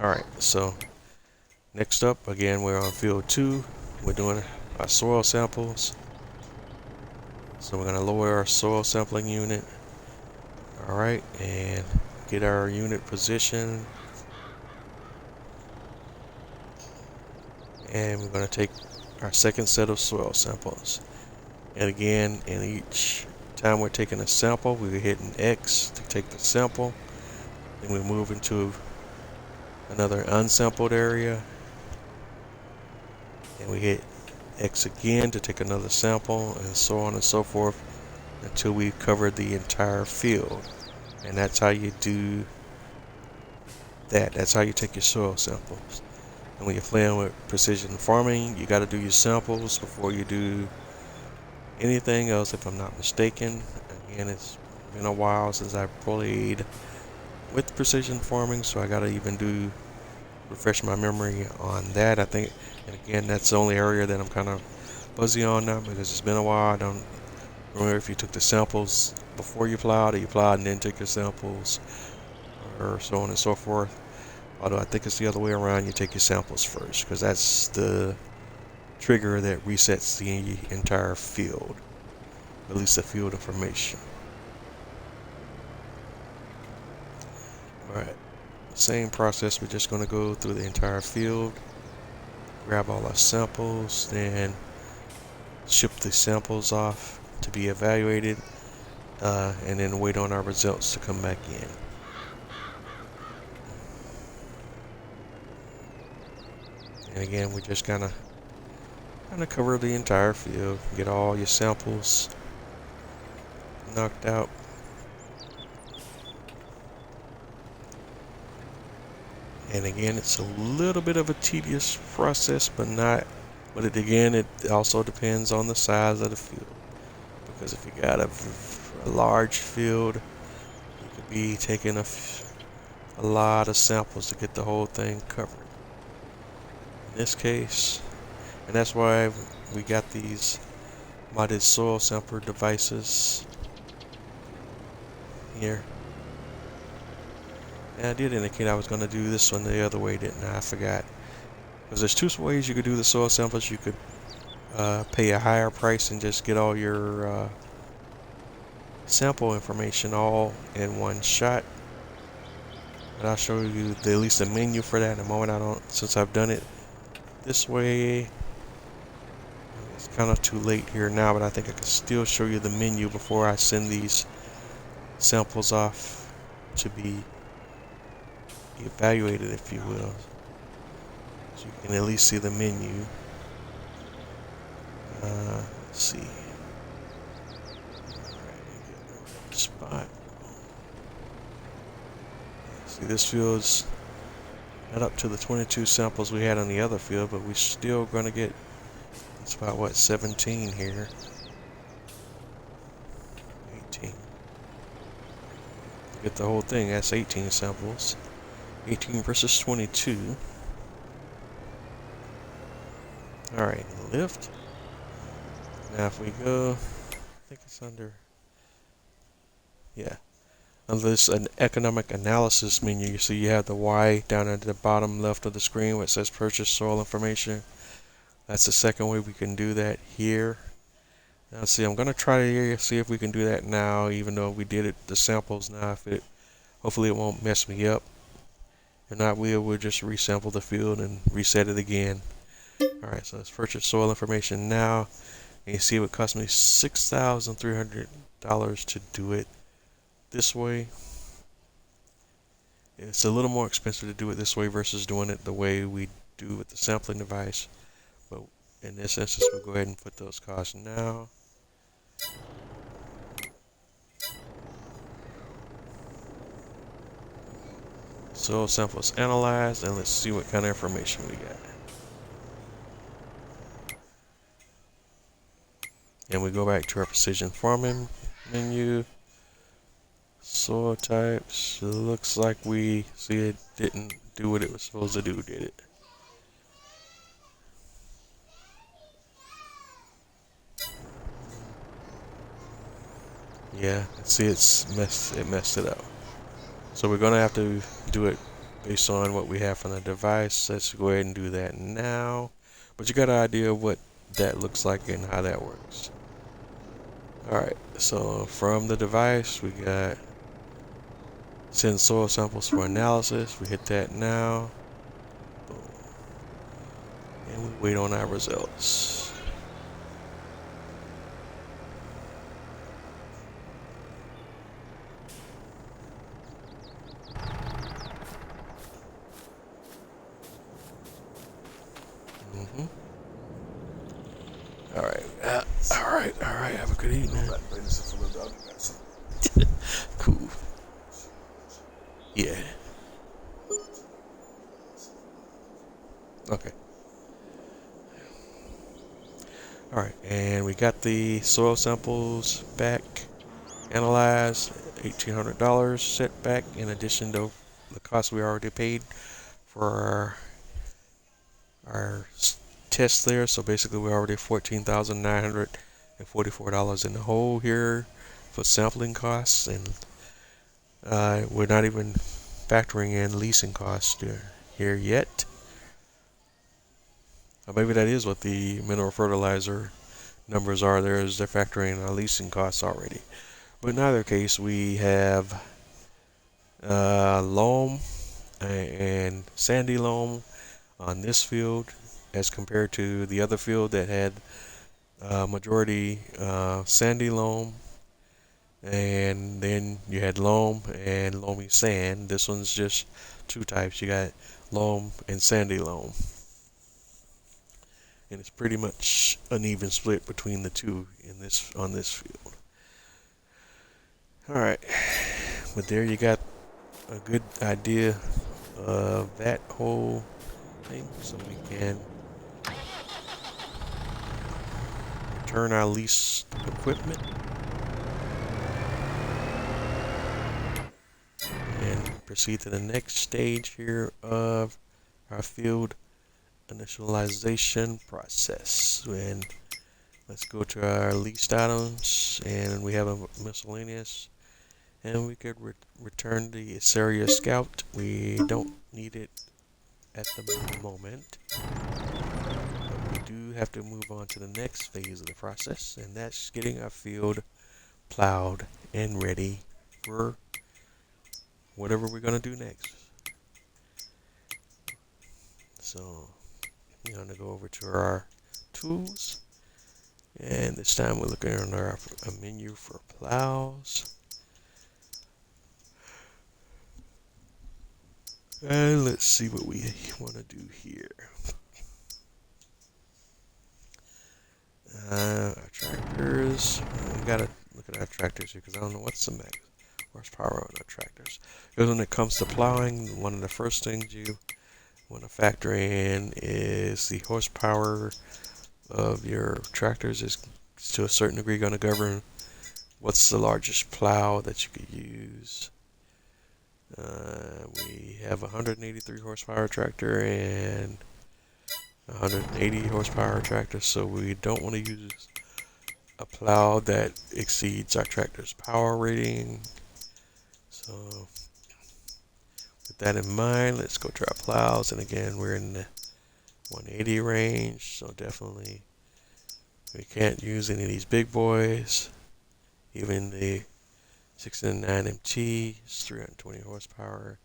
Alright, so next up, again, we're on field 2. We're doing our soil samples. So we're going to lower our soil sampling unit. Alright, and get our unit position. And we're going to take our second set of soil samples. And again, in each time we're taking a sample, we're hitting X to take the sample. Then we move into another unsampled area. And we hit X again to take another sample, and so on and so forth until we've covered the entire field. And that's how you do that. That's how you take your soil samples. And when you're playing with precision farming, you got to do your samples before you do anything else, if I'm not mistaken. Again, it's been a while since I played with precision farming, so I got to even refresh my memory on that. I think, and again, that's the only area that I'm kind of fuzzy on now because it's been a while. I don't remember if you took the samples before you plowed, or you plowed and then took your samples, or so on and so forth. Although I think it's the other way around. You take your samples first because that's the trigger that resets the entire field, at least the field information. Alright, same process. We're just going to go through the entire field, grab all our samples, then ship the samples off to be evaluated, and then wait on our results to come back in. And again, we just kind of cover the entire field, get all your samples knocked out. And again, it's a little bit of a tedious process, but it also depends on the size of the field. Because if you got a large field, you could be taking a lot of samples to get the whole thing covered. In this case, and that's why we got these modded soil sampler devices here. And I did indicate I was going to do this one the other way, didn't I? I forgot. Because there's two ways you could do the soil samples. You could pay a higher price and just get all your sample information all in one shot. But I'll show you at least the menu for that in a moment. Since I've done it this way, it's kind of too late here now, but I think I can still show you the menu before I send these samples off to be evaluated, if you will. So you can at least see the menu. Let's see. Spot. See, this field's not up to the 22 samples we had on the other field, but we're still going to get, it's about what, 17 here. 18. Get the whole thing, that's 18 samples. 18 versus 22. Alright, lift. Now if we go, I think it's under, yeah. Under this economic analysis menu, you see you have the Y down at the bottom left of the screen where it says purchase soil information. That's the second way we can do that here. Now see, I'm going to try to see if we can do that now, even though we did it, the samples now. Hopefully it won't mess me up. If not, we'll just resample the field and reset it again. Alright, so let's purchase soil information now. And you see it would cost me $6,300 to do it this way. It's a little more expensive to do it this way versus doing it the way we do with the sampling device. But in this instance, we'll go ahead and put those costs now. Soil samples analyzed, and let's see what kind of information we got. And we go back to our precision farming menu. Soil types. It looks like we see it didn't do what it was supposed to do, did it? Yeah, see it messed it up. So we're gonna have to do it based on what we have from the device. Let's go ahead and do that now. But you got an idea of what that looks like and how that works. Alright, so from the device we got send soil samples for analysis. We hit that now. Boom. And we wait on our results. Alright, have a good evening. Cool. Yeah. Okay. Alright, and we got the soil samples back, analyzed, $1,800 set back, in addition to the cost we already paid for our test there. So basically we're already $14,944 in the hole here for sampling costs, and we're not even factoring in leasing costs here yet. Or maybe that is what the mineral fertilizer numbers are there, is they're factoring in our leasing costs already. But in either case, we have loam and sandy loam on this field as compared to the other field that had majority sandy loam, and then you had loam and loamy sand. This one's just two types. You got loam and sandy loam, and it's pretty much an even split between the two on this field. Alright, but there you got a good idea of that whole thing. So we can return our leased equipment and proceed to the next stage here of our field initialization process. And Let's go to our leased items, and we have a miscellaneous, and we could return the Syria Scout. We don't need it at the moment. We do have to move on to the next phase of the process, and that's getting our field plowed and ready for whatever we're going to do next. So we're going to go over to our tools, and this time we're looking under a menu for plows. And let's see what we want to do here. Our tractors. We gotta look at our tractors here because I don't know what's the max horsepower on our tractors. Because when it comes to plowing, one of the first things you want to factor in is the horsepower of your tractors is to a certain degree going to govern what's the largest plow that you could use. We have a 183 horsepower tractor and 180 horsepower tractor, so we don't want to use a plow that exceeds our tractor's power rating. So with that in mind, let's go to our plows, and again we're in the 180 range, so definitely we can't use any of these big boys. Even the 69 MT is 320 horsepower.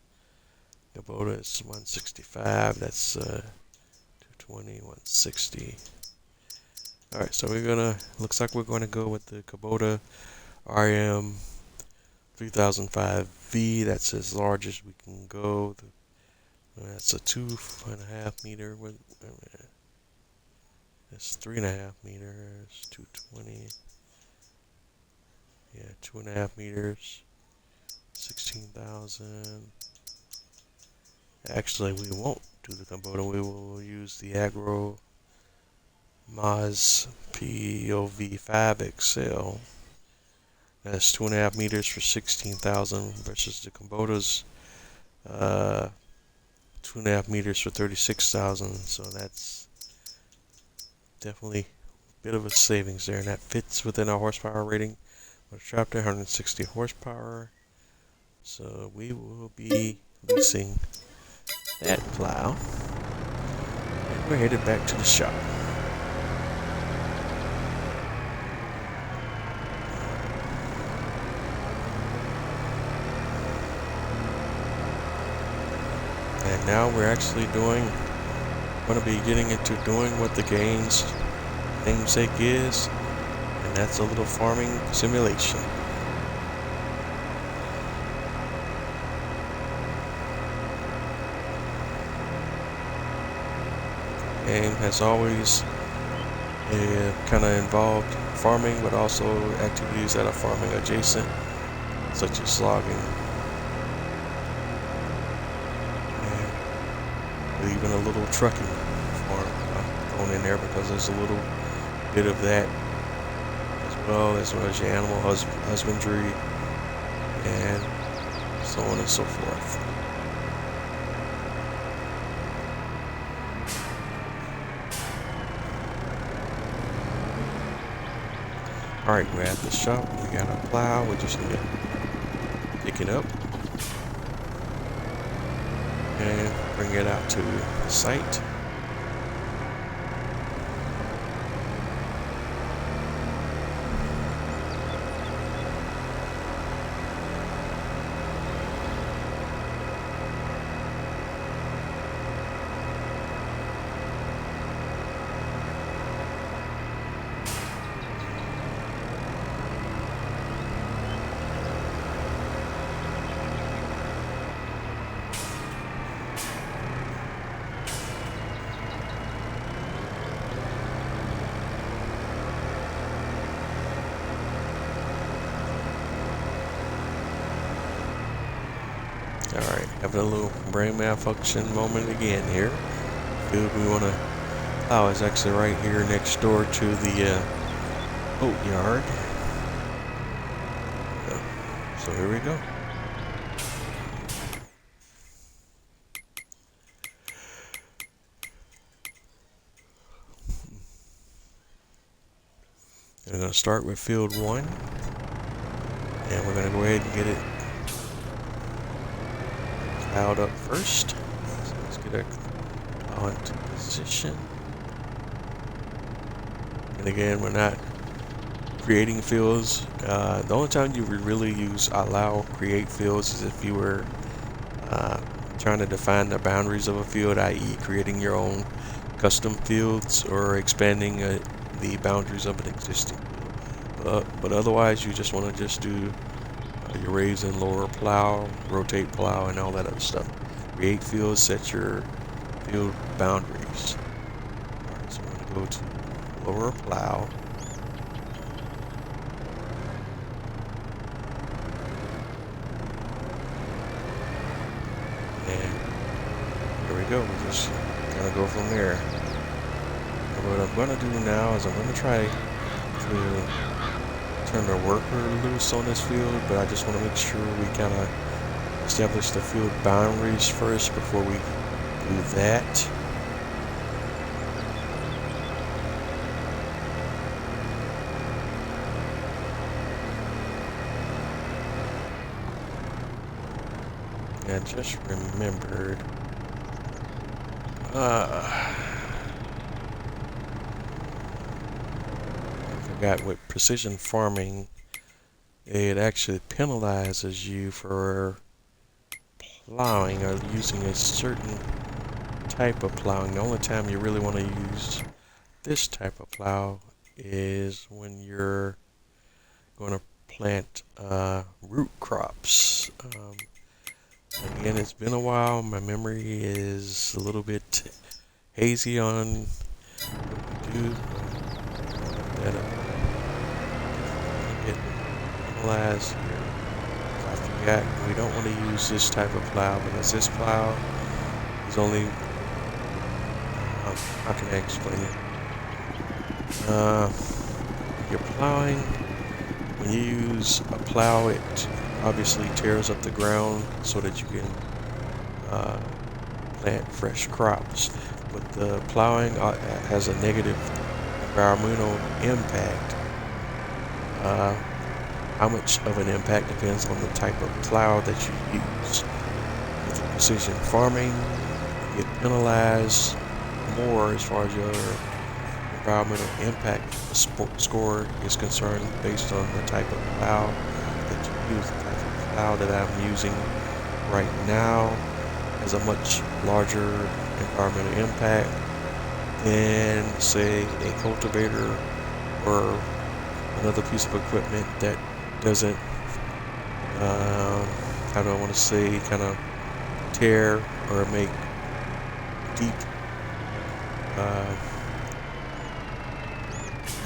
Kubota is 165, that's 220, 160. Alright, so looks like we're gonna go with the Kubota RM 3005V. That's as large as we can go. That's a 2.5 meter. That's 3.5 meters. 220. Yeah, 2.5 meters. 16,000. Actually, we won't do the Kubota. We will use the Agro Maz POV5XL. That's 2.5 meters for 16,000 versus the Kubota's 2.5 meters for 36,000. So that's definitely a bit of a savings there, and that fits within our horsepower rating. Our tractor 160 horsepower. So we will be leasing that plow, and we're headed back to the shop. And now we're actually going to be getting into doing what the game's namesake is, and that's a little farming simulation. Game has always kind of involved farming, but also activities that are farming adjacent, such as logging, and even a little trucking farm thrown in there because there's a little bit of that, as well as your animal husbandry and so on and so forth. Alright, we're at the shop. We got a plow. We just need to pick it up and bring it out to the site. Alright, having a little brain malfunction moment again here. Field we want to plow is actually right here next door to the oat yard. So here we go. We're going to start with field 1, and we're going to go ahead and get it plowed up first. So let's get it onto position. And again, we're not creating fields. The only time you would really use allow create fields is if you were trying to define the boundaries of a field, i.e. creating your own custom fields or expanding the boundaries of an existing field. But otherwise, you just want to just do your raise and lower plow, rotate plow, and all that other stuff. Create fields, set your field boundaries. Alright, so we're going to go to lower plow. And there we go. We just kind of go from there. And what I'm going to do now is I'm going to try to turn the worker loose on this field, but I just want to make sure we kind of establish the field boundaries first before we do that. I just remembered. I forgot with precision farming, it actually penalizes you for plowing or using a certain type of plowing. The only time you really want to use this type of plow is when you're going to plant root crops. Again, it's been a while. My memory is a little bit hazy on what we do. That get penalized here. I forgot we don't want to use this type of plow because this plow is only. How can I explain it? You're plowing. When you use a plow, it obviously tears up the ground so that you can plant fresh crops. But the plowing has a negative environmental impact. How much of an impact depends on the type of plow that you use. With precision farming, you get penalized more as far as your environmental impact score is concerned based on the type of plow that you use. The type of plow that I'm using right now has a much larger environmental impact than, say, a cultivator or another piece of equipment that doesn't, how do I want to say, kind of tear or make deep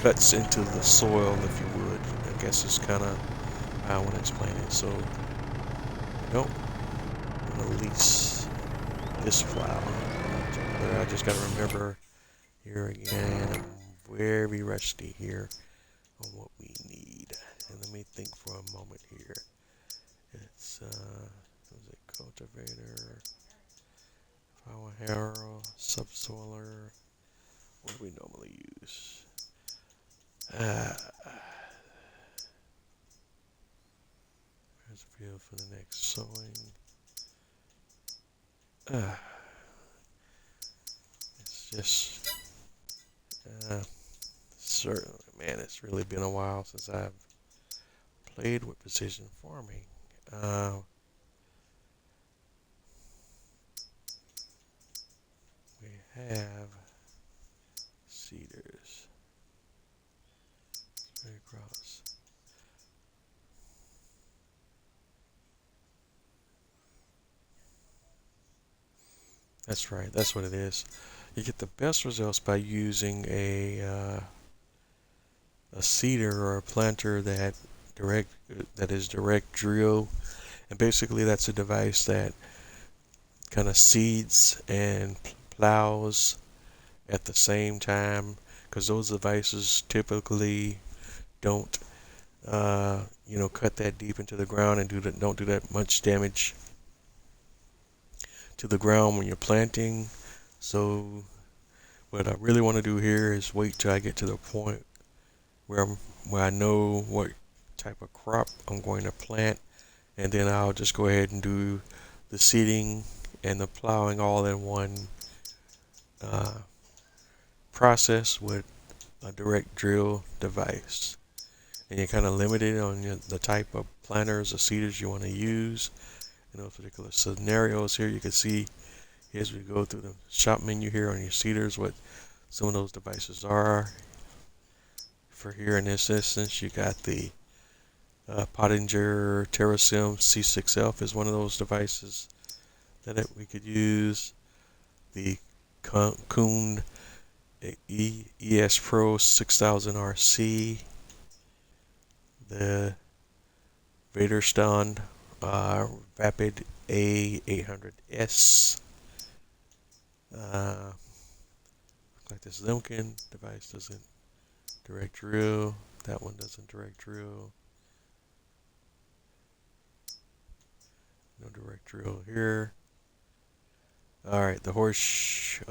cuts into the soil, if you would. I guess is kind of how I want to explain it. So I don't want to lease this plow. I just got to remember here again, I'm very rusty here on what we need. And let me think for a moment here. It's was it cultivator, power harrow, subsoiler. What do we normally use? There's a field for the next sowing. It's just certainly, man, it's really been a while since I've played with precision farming. We have cedars straight across. That's right, that's what it is. You get the best results by using a seeder or a planter that is direct drill, and basically that's a device that kind of seeds and plows at the same time, because those devices typically don't cut that deep into the ground and don't do that much damage to the ground when you're planting. So what I really want to do here is wait till I get to the point where I'm where I know what type of crop I'm going to plant, and then I'll just go ahead and do the seeding and the plowing all in one uh, process with a direct drill device. And you're kind of limited on the type of planters or seeders you want to use in those particular scenarios. Here you can see, as we go through the shop menu here on your seeders, what some of those devices are. For here in this instance, you got the Pottinger TerraSim C6F is one of those devices that we could use. The Kuhn ES Pro 6000 RC, the Vaderstand Rapid A800S. Like this Limkin device doesn't direct drill. That one doesn't direct drill. No direct drill here. Alright, the Horsch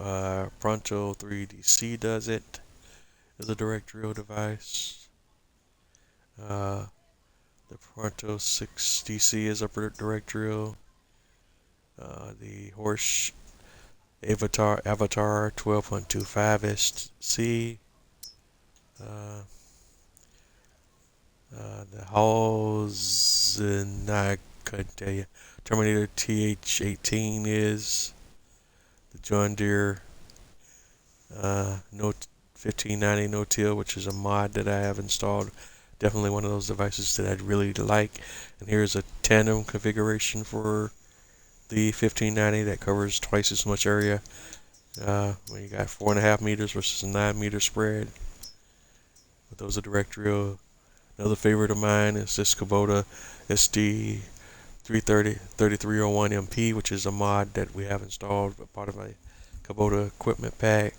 Pronto 3DC does it. Is a direct drill device. The Pronto 6DC is a direct drill. The Horsch Avatar 12.25 SC. The Halls, I couldn't tell you. Terminator TH18 is. The John Deere No 1590 No-Till, which is a mod that I have installed. Definitely one of those devices that I'd really like. And here's a tandem configuration for the 1590 that covers twice as much area. When you got 4.5 meters versus a 9 meter spread. But those are direct drill. Another favorite of mine is this Kubota SD 3301 MP, which is a mod that we have installed, but part of my Kubota equipment pack.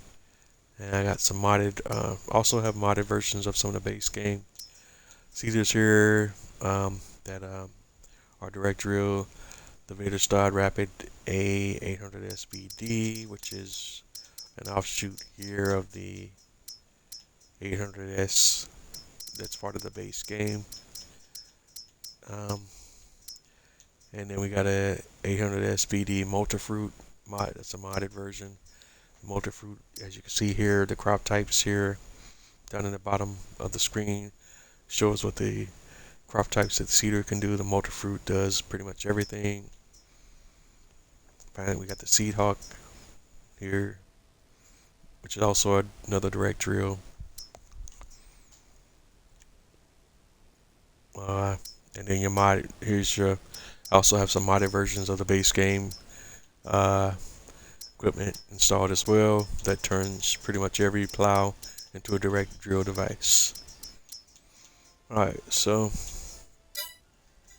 And I got some modded, also have modded versions of some of the base game seeders here that are direct drill. The Vaderstad Rapid A800 SBD, which is an offshoot here of the 800S that's part of the base game. And then we got a 800 SBD Multifruit mod. That's a modded version. Multifruit, as you can see here, the crop types here down in the bottom of the screen shows what the crop types that the seeder can do. The Multifruit does pretty much everything. Finally, we got the Seed Hawk here, which is also another direct drill. And then your mod, here's your, I also have some modded versions of the base game equipment installed as well that turns pretty much every plow into a direct drill device. Alright, so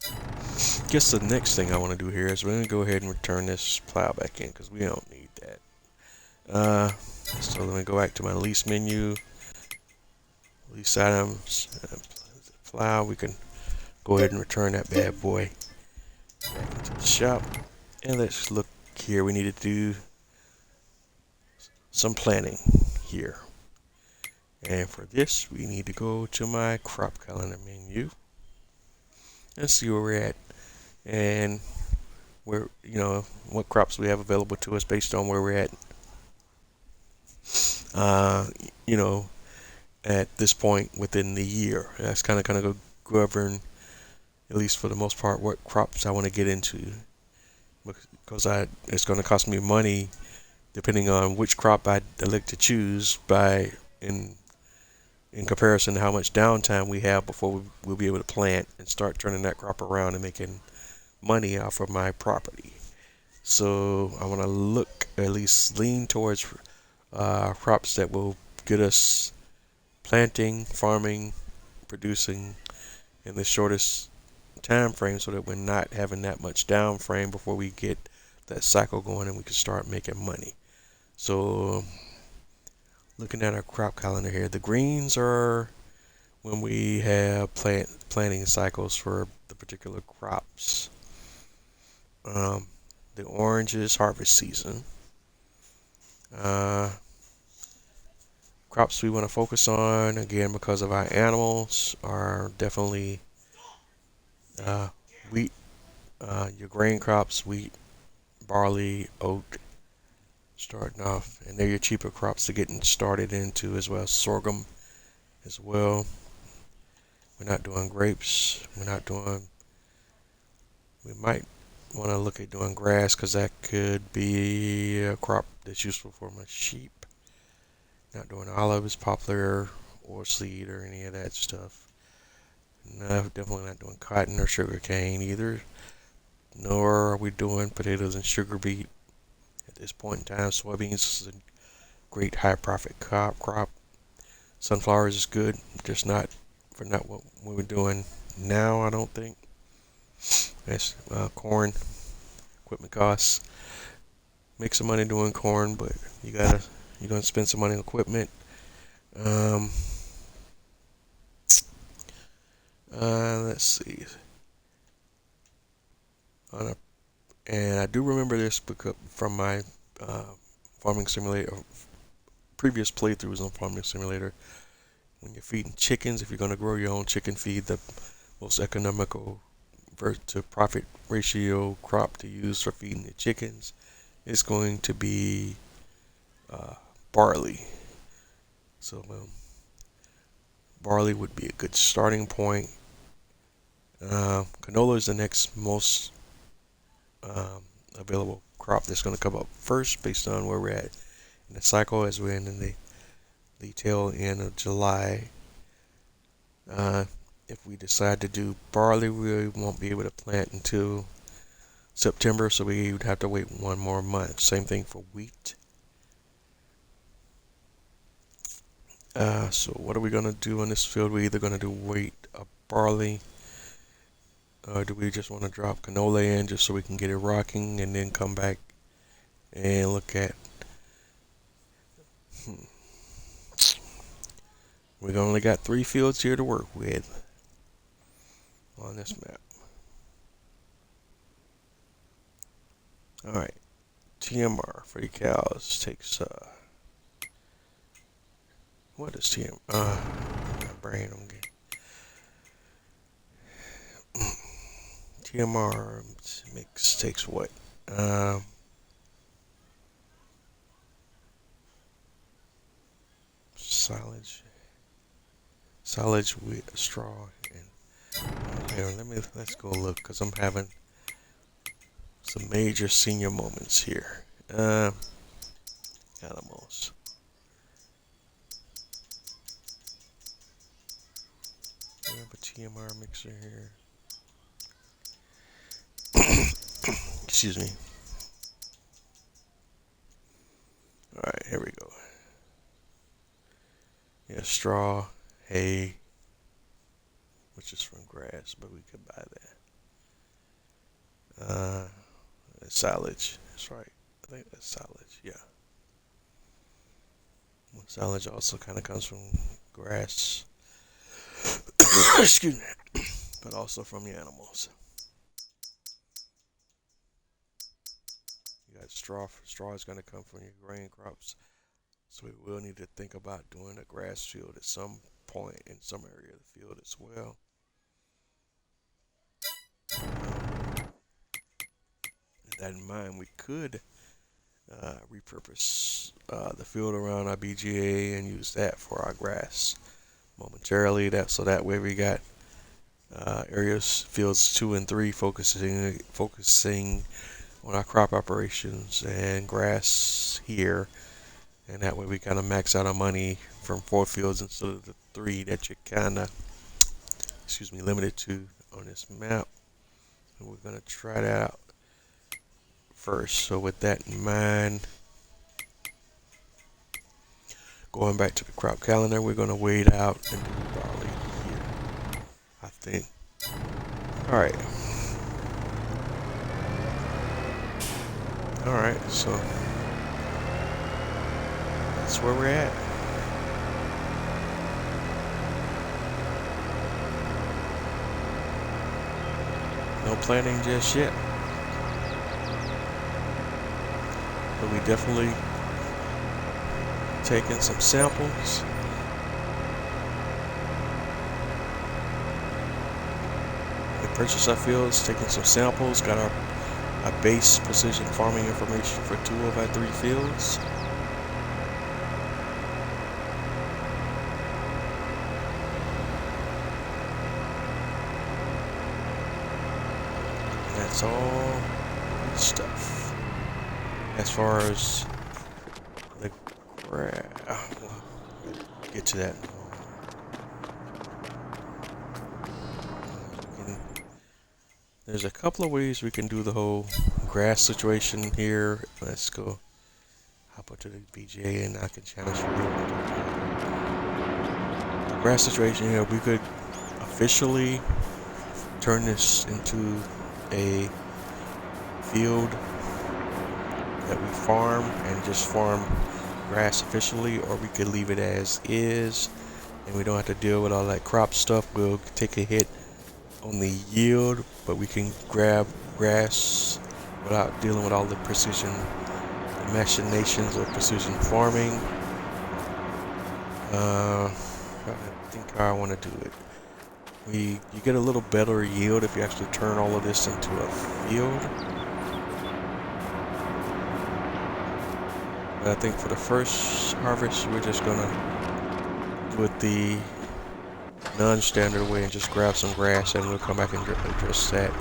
I guess the next thing I want to do here is we're going to go ahead and return this plow back in because we don't need that. So let me go back to my lease menu, lease items, plow. We can go ahead and return that bad boy back into the shop. And let's look here. We need to do some planning here. And for this, we need to go to my crop calendar menu and see where we're at and where, you know, what crops we have available to us based on where we're at, you know, at this point within the year. That's kind of govern, at least for the most part, what crops I want to get into, because it's going to cost me money depending on which crop I elect to choose in comparison to how much downtime we have before we'll be able to plant and start turning that crop around and making money off of my property. So I want to look, at least lean towards crops that will get us planting, farming, producing in the shortest time frame, so that we're not having that much down frame before we get that cycle going and we can start making money. So looking at our crop calendar here, the greens are when we have planting cycles for the particular crops. The orange is harvest season. Crops we want to focus on, again, because of our animals, are definitely uh, wheat, your grain crops, wheat, barley, oat, starting off, and they're your cheaper crops to getting started into as well. Sorghum as well. We're not doing grapes. We might want to look at doing grass because that could be a crop that's useful for my sheep. Not doing olives, poplar, or seed, or any of that stuff. No, definitely not doing cotton or sugar cane either. Nor are we doing potatoes and sugar beet at this point in time. Soybeans is a great high profit crop. Sunflowers is good, just not what we were doing now, I don't think. That's corn, equipment costs. Make some money doing corn, but you're gonna spend some money on equipment. Um, let's see. And I do remember this from my farming simulator, previous playthroughs on farming simulator. When you're feeding chickens, if you're going to grow your own chicken feed, the most economical to profit ratio crop to use for feeding the chickens is going to be barley. So barley would be a good starting point. Canola is the next most available crop that's going to come up first based on where we're at in the cycle, as we're in the tail end of July. If we decide to do barley, we won't be able to plant until September, so we would have to wait one more month. Same thing for wheat. So what are we going to do in this field? We're either going to do wheat or barley. Or do we just want to drop canola in just so we can get it rocking and then come back and look at... We've only got 3 fields here to work with on this map. Alright, TMR for the cows takes, what is TMR? My brain, I'm getting... TMR takes what? Silage with straw, and here, let's go look, because I'm having some major senior moments here. Animals. We have a TMR mixer here. Excuse me. Alright, here we go. Yeah, straw, hay, which is from grass, but we could buy that. Silage, that's right. I think that's silage, yeah. Silage also kind of comes from grass. Excuse me. But also from the animals. You got straw. Straw is going to come from your grain crops. So we will need to think about doing a grass field at some point in some area of the field as well. With that in mind, we could repurpose the field around our BGA and use that for our grass momentarily. So that way we got areas, fields 2 and 3, focusing on our crop operations and grass here. And that way we kind of max out our money from 4 fields instead of the 3 that you're kind of, limited to on this map. And we're going to try that out first. So with that in mind, going back to the crop calendar, we're going to wait out and do barley here, I think. Alright. Alright, so that's where we're at. No planning just yet. But we definitely taking some samples. We purchased our fields, taking some samples, got our base precision farming information for 2 of our 3 fields. And that's all good stuff. As far as the get to that. There's a couple of ways we can do the whole grass situation here. Let's go hop up to the BGA and I can challenge you. The grass situation here, we could officially turn this into a field that we farm and just farm grass officially, or we could leave it as is and we don't have to deal with all that crop stuff. We'll take a hit on the yield, but we can grab grass without dealing with all the precision machinations of precision farming. I think how I want to do it. You get a little better yield if you actually turn all of this into a field. But I think for the first harvest, we're just gonna do it the non-standard way and just grab some grass, and we'll come back and address that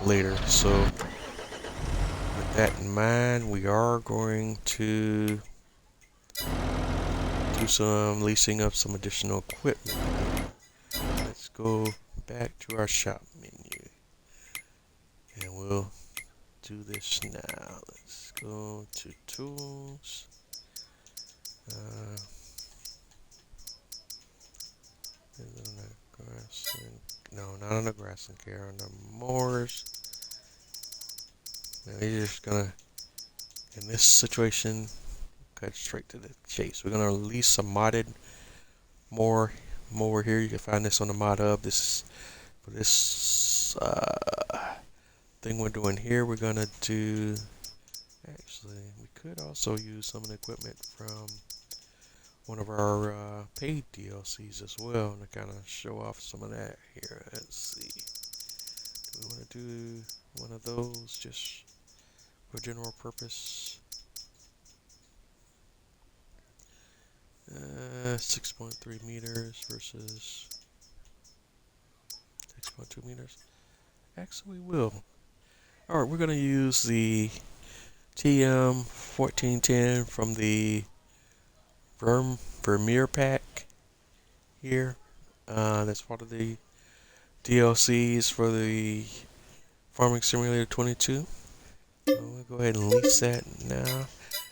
later. So with that in mind, we are going to do some leasing of some additional equipment. Let's go back to our shop menu and we'll do this now. Let's go to tools. No, not on the grassland care, on the mowers. Now we're just gonna, in this situation, cut straight to the chase. We're gonna release a modded mower here. You can find this on the mod hub. This for this thing we're doing here. We're gonna do. Actually, we could also use some of the equipment from one of our paid DLCs as well, and to kind of show off some of that here. Let's see. Do we want to do one of those just for general purpose? 6.3 meters versus 6.2 meters. Actually, we will. All right, we're going to use the TM1410 from the Vermeer pack here. That's part of the DLCs for the Farming Simulator 22. So we'll go ahead and lease that now.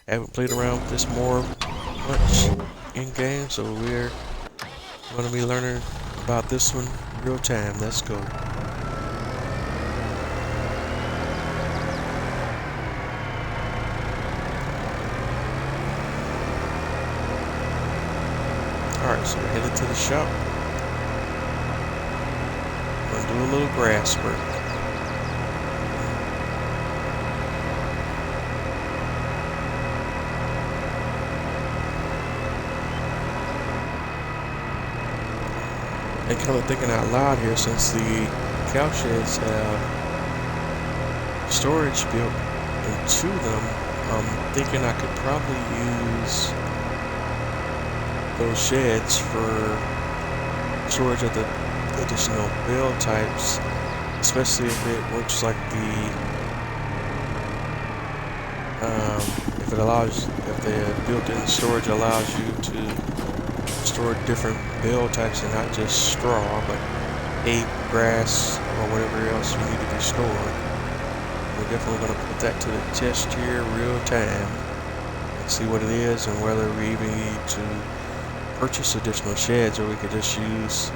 I haven't played around with this more much in game, so we're going to be learning about this one real time. Let's go. Alright, so we're headed to the shop. We're going to do a little grass work. And kind of thinking out loud here, since the cow sheds have storage built into them, I'm thinking I could probably use those sheds for storage of the additional bale types, especially if it works like if the built-in storage allows you to store different bale types and not just straw, but hay, grass, or whatever else you need to be stored. We're definitely going to put that to the test here real time and see what it is, and whether we even need to purchase additional sheds, or we could just use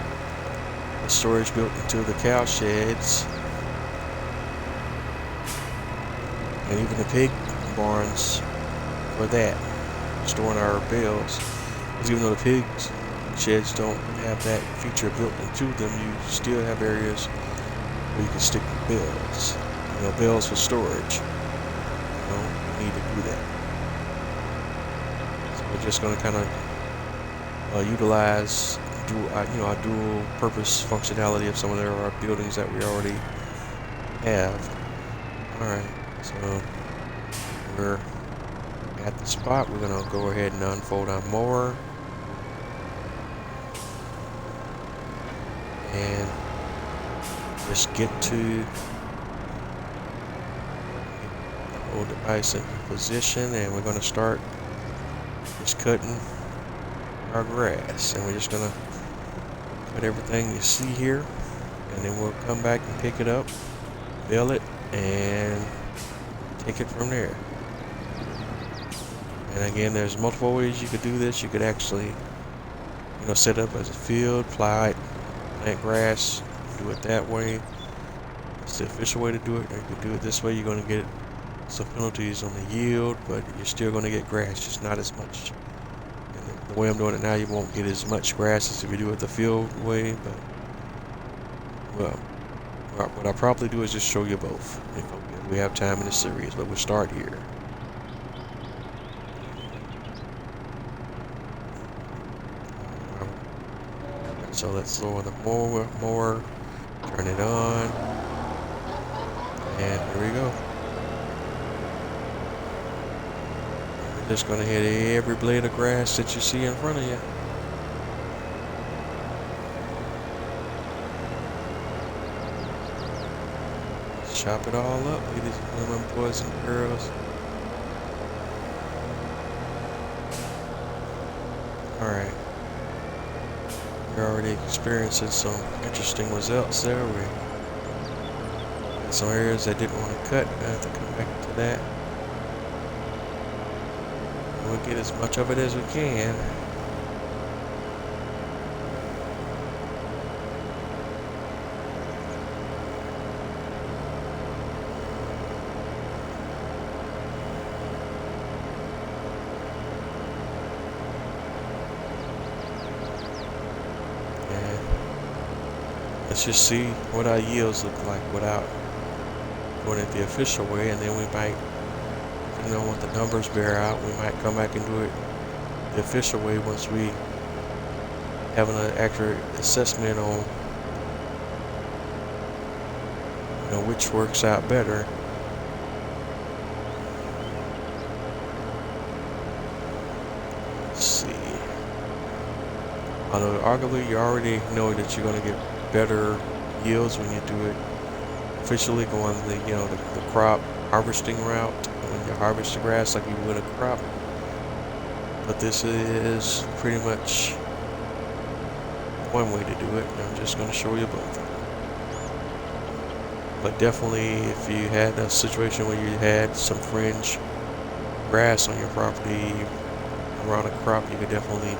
the storage built into the cow sheds and even the pig barns for that, storing our bales. Because even though the pig sheds don't have that feature built into them, you still have areas where you can stick bales, bales for storage. You need to do that. So we'll we're just going to kind of utilize our dual purpose functionality of some of our buildings that we already have. All right, so we're at the spot. We're going to go ahead and unfold our mower and just get to the whole device in position, and we're going to start just cutting our grass, and we're just going to cut everything you see here, and then we'll come back and pick it up, bale it, and take it from there. And again, there's multiple ways you could do this. You could actually set up as a field, plant grass, do it that way. It's the official way to do it. Or you could do it this way. You're going to get some penalties on the yield, but you're still going to get grass, just not as much. And the way I'm doing it now, you won't get as much grass as if you do it the field way, but well, what I'll probably do is just show you both if we have time in the series, but we'll start here. So let's lower the mower, turn it on, and here we go. We're just going to hit every blade of grass that you see in front of you. Chop it all up, ladies and gentlemen, boys and girls. Alright. We're already experiencing some interesting results there. We got some areas that didn't want to cut. I have to come back to that. We'll get as much of it as we can. Let's just see what our yields look like without going it the official way, and then we might, depending on what the numbers bear out, we might come back and do it the official way once we have an accurate assessment on which works out better. Let's see. Although arguably you already know that you're going to get better yields when you do it officially, going the crop harvesting route when you harvest the grass like you would a crop. But this is pretty much one way to do it, and I'm just going to show you both. But definitely, if you had a situation where you had some fringe grass on your property around a crop, you could definitely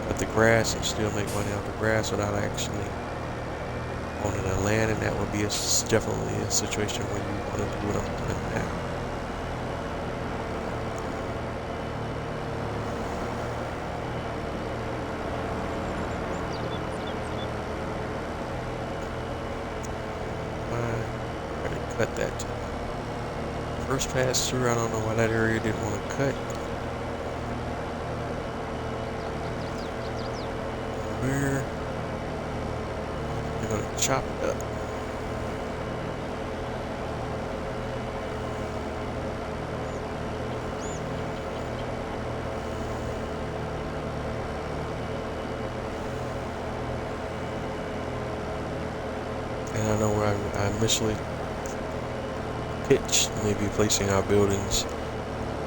cut the grass and still make money off the grass without actually owning the land, and that would be definitely a situation where you want to do what I'm doing now. I already cut that first pass through. I don't know why that area didn't want to cut. We're going to chop it up. And I know where I initially pitched maybe placing our buildings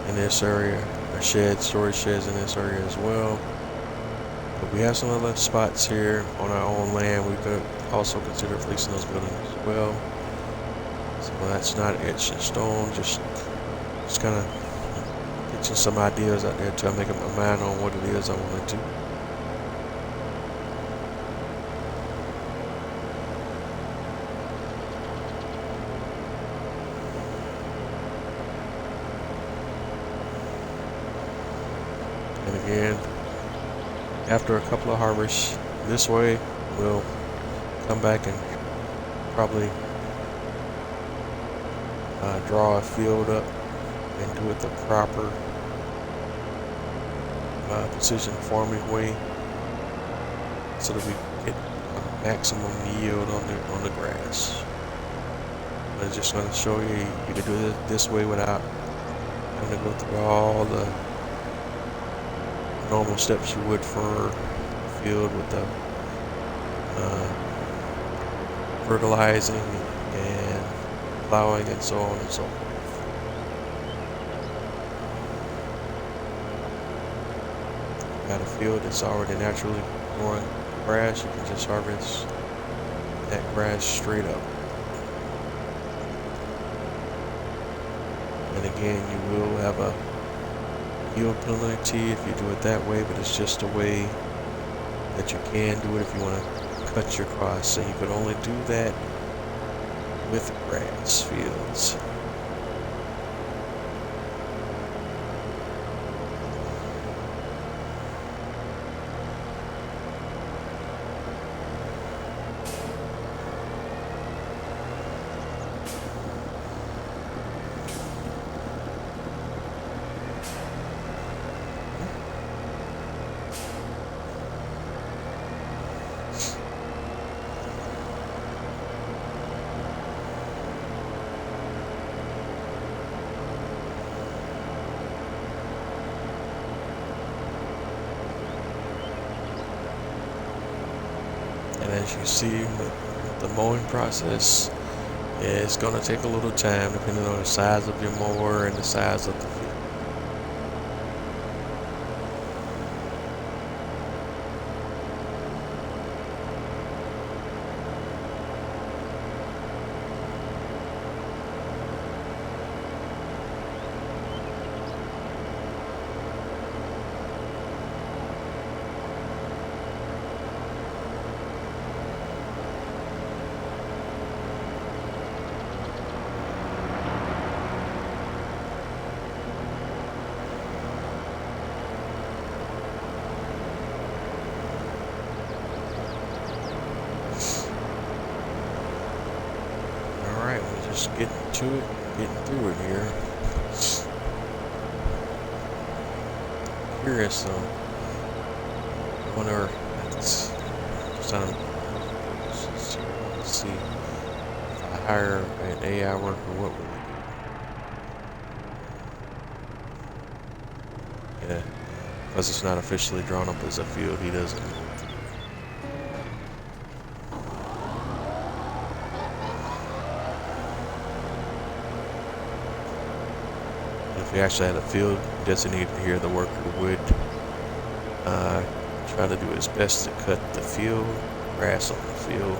in this area, our storage sheds in this area as well. But we have some other spots here on our own land. We could also consider placing those buildings as well. So that's not etched in stone, just kind of pitching some ideas out there till I make up my mind on what it is I want to do. And again, after a couple of harvests this way, we'll come back and probably draw a field up and do it the proper precision farming way so that we get maximum yield on the grass. I'm just going to show you you can do it this way without having to go through all the normal steps you would for a field with the fertilizing and plowing and so on and so forth. Got a field that's already naturally growing grass, you can just harvest that grass straight up. And again, you will have a yield penalty if you do it that way, but it's just a way that you can do it if you want to cut your costs. So you could only do that with grass fields. And as you see with the mowing process, it's going to take a little time depending on the size of your mower and the size of the field. Just getting to it, getting through it here. Curious though. I wonder, it's just on, let's see, if I hire an AI worker, what would it do? Yeah, because it's not officially drawn up as a field, he doesn't. If you actually had a field designated here, the worker would try to do his best to cut the field, grass on the field.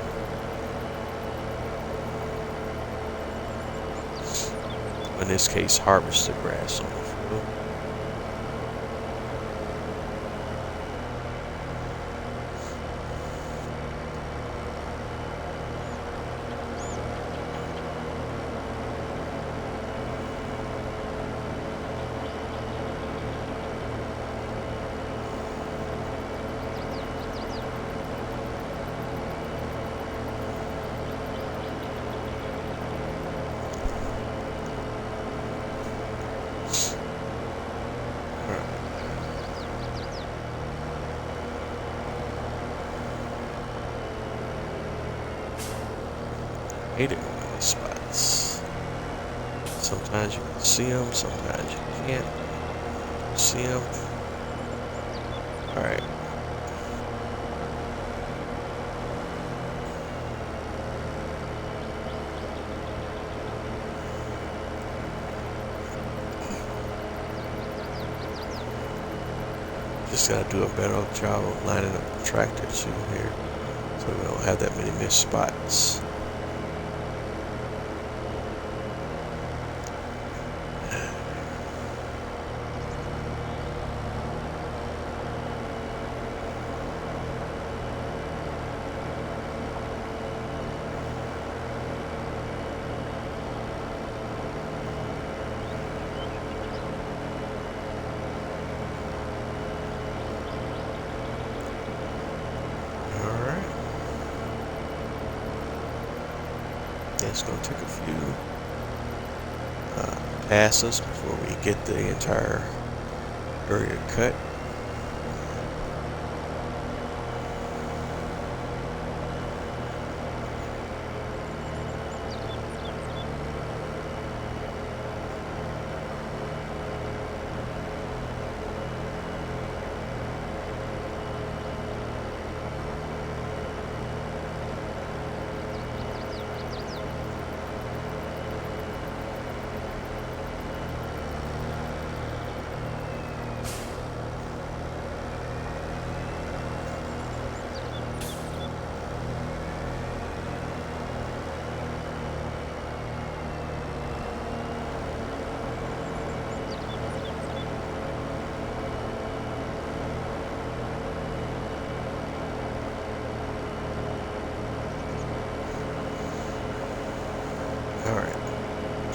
In this case, harvest the grass on the field. Hate it in these spots. Sometimes you can see them, sometimes you can't see them. Alright. Just gotta do a better job of lining up the tractor too here, so we don't have that many missed spots. It's going to take a few passes before we get the entire area cut.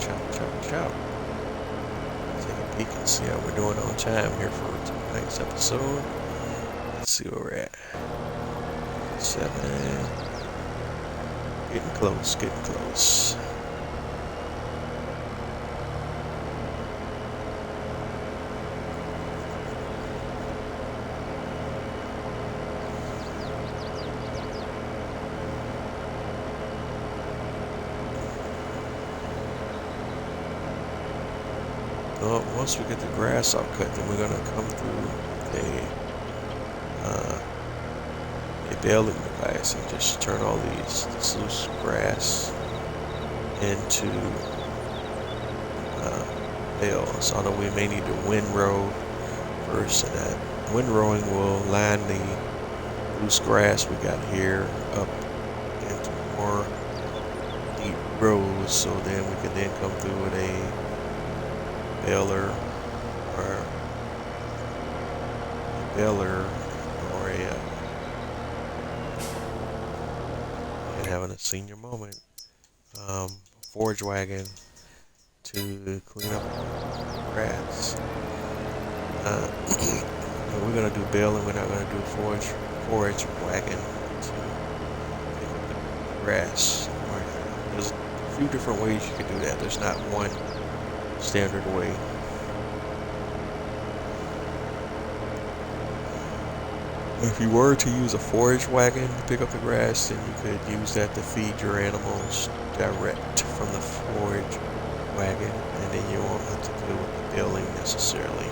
chop. Take a peek and see how we're doing on time here for tonight's episode. Let's see where we're at. 7. Getting close. Once we get the grass out cut, then we're gonna come through a baling device and just turn all this loose grass into bales. Although we may need to windrow first, and that windrowing will line the loose grass we got here up into more neat rows, so then we can then come through with a baler or a and having a senior moment forage wagon to clean up grass. We're gonna do baling. We're not gonna do forage wagon to pick up the grass. There's a few different ways you can do that. There's not one standard way. If you were to use a forage wagon to pick up the grass, then you could use that to feed your animals direct from the forage wagon, and then you won't have to deal with the baling necessarily.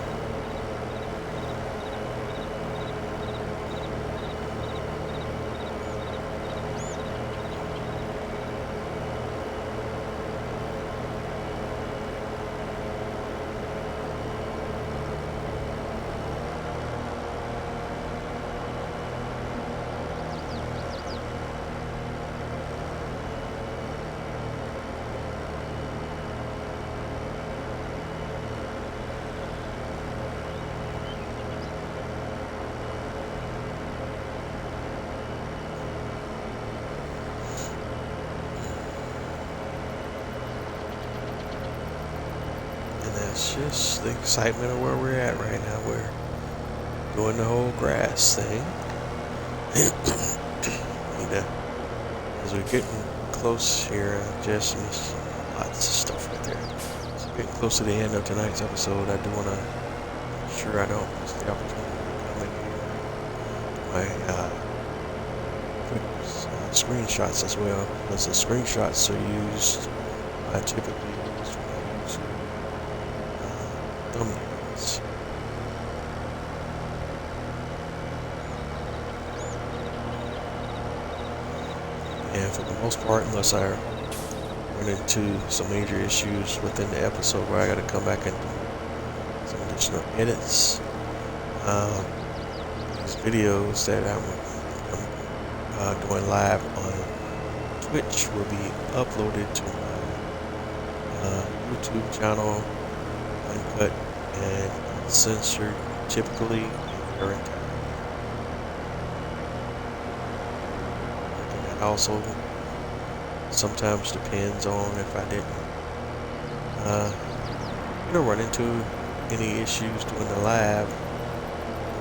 It's just the excitement of where we're at right now. We're doing the whole grass thing. And, as we're getting close here, just missed lots of stuff right there. So getting close to the end of tonight's episode, I do want to make sure I don't miss the opportunity to come in here. My quick screenshots as well, because the screenshots are used typically thumbnails. And for the most part, unless I run into some major issues within the episode where I got to come back and do some additional edits, these videos that I'm doing live on Twitch will be uploaded to my YouTube channel, uncut and censored, typically in their entirety. And that also sometimes depends on if I didn't run into any issues during the live.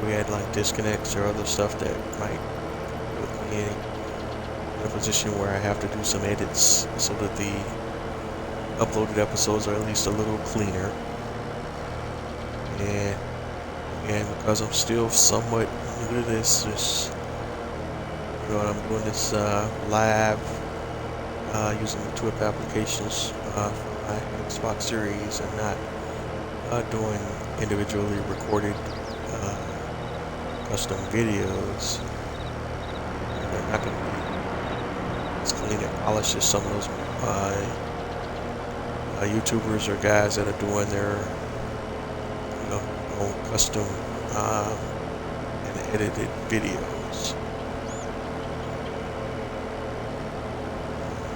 We had like disconnects or other stuff that might put me in a position where I have to do some edits so that the uploaded episodes are at least a little cleaner. And because I'm still somewhat new to this, I'm doing this live using the TWIP applications for my Xbox Series, and not doing individually recorded custom videos. They're not going to be as clean and polished as some of those YouTubers or guys that are doing their own custom and edited videos.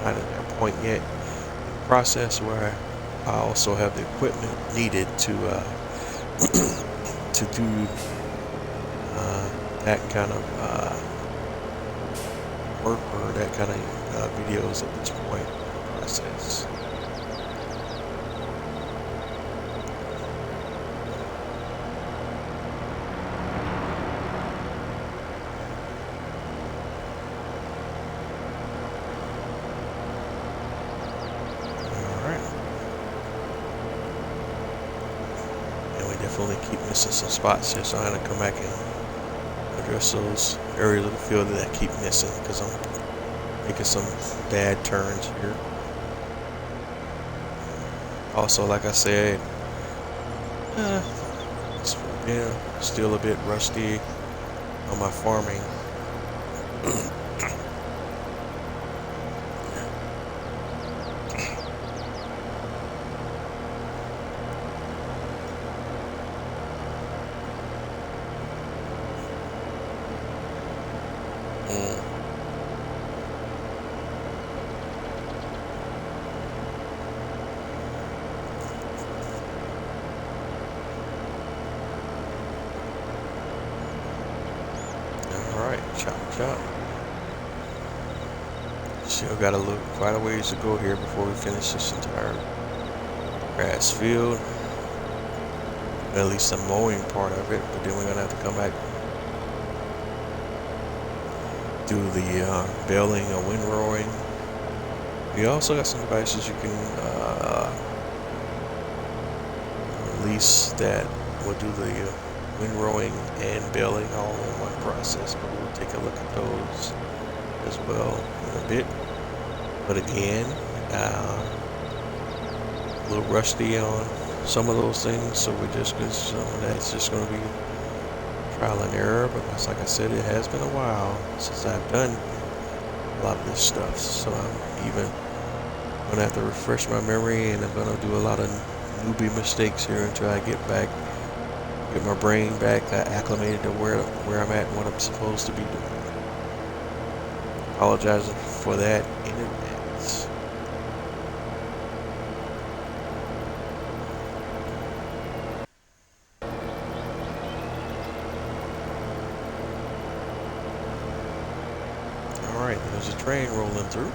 Not at that point yet in the process where I also have the equipment needed to to do that kind of work or that kind of videos at this point in the process. and we definitely keep missing some spots here, so I'm gonna come back and address those areas of the field that I keep missing because I'm making some bad turns here. Also, like I said, yeah, still a bit rusty on my farming. Alright, chop chop. Still got quite a ways to go here before we finish this entire grass field. At least the mowing part of it, but then we're gonna have to come back, do the baling or windrowing. We also got some devices you can lease that will do the windrowing and baling all in one process, but we'll take a look at those as well in a bit. But again, a little rusty on some of those things, so we're just gonna, some of that's just going to be trial and error. But like I said, it has been a while since I've done a lot of this stuff, so I'm even gonna have to refresh my memory, and I'm gonna do a lot of newbie mistakes here until I get my brain back acclimated to where I'm at and what I'm supposed to be doing. Apologizing for that in advance. Alright, there's a train rolling through.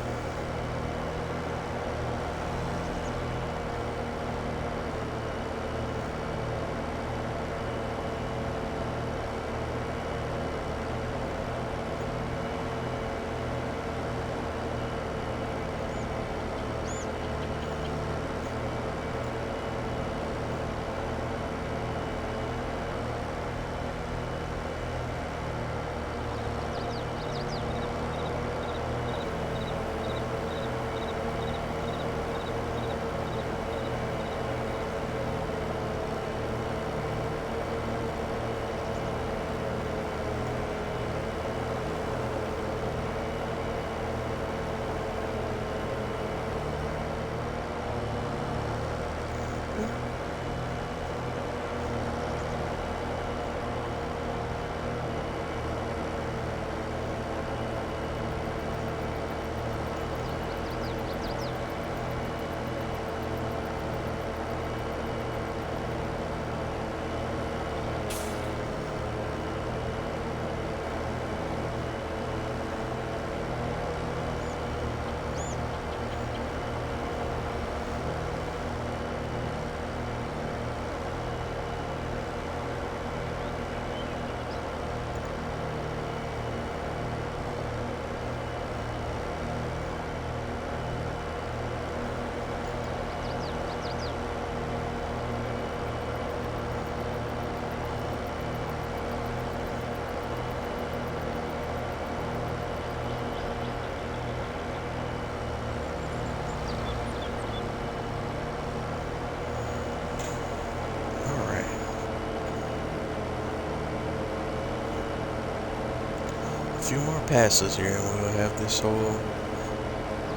Few more passes here and we'll have this whole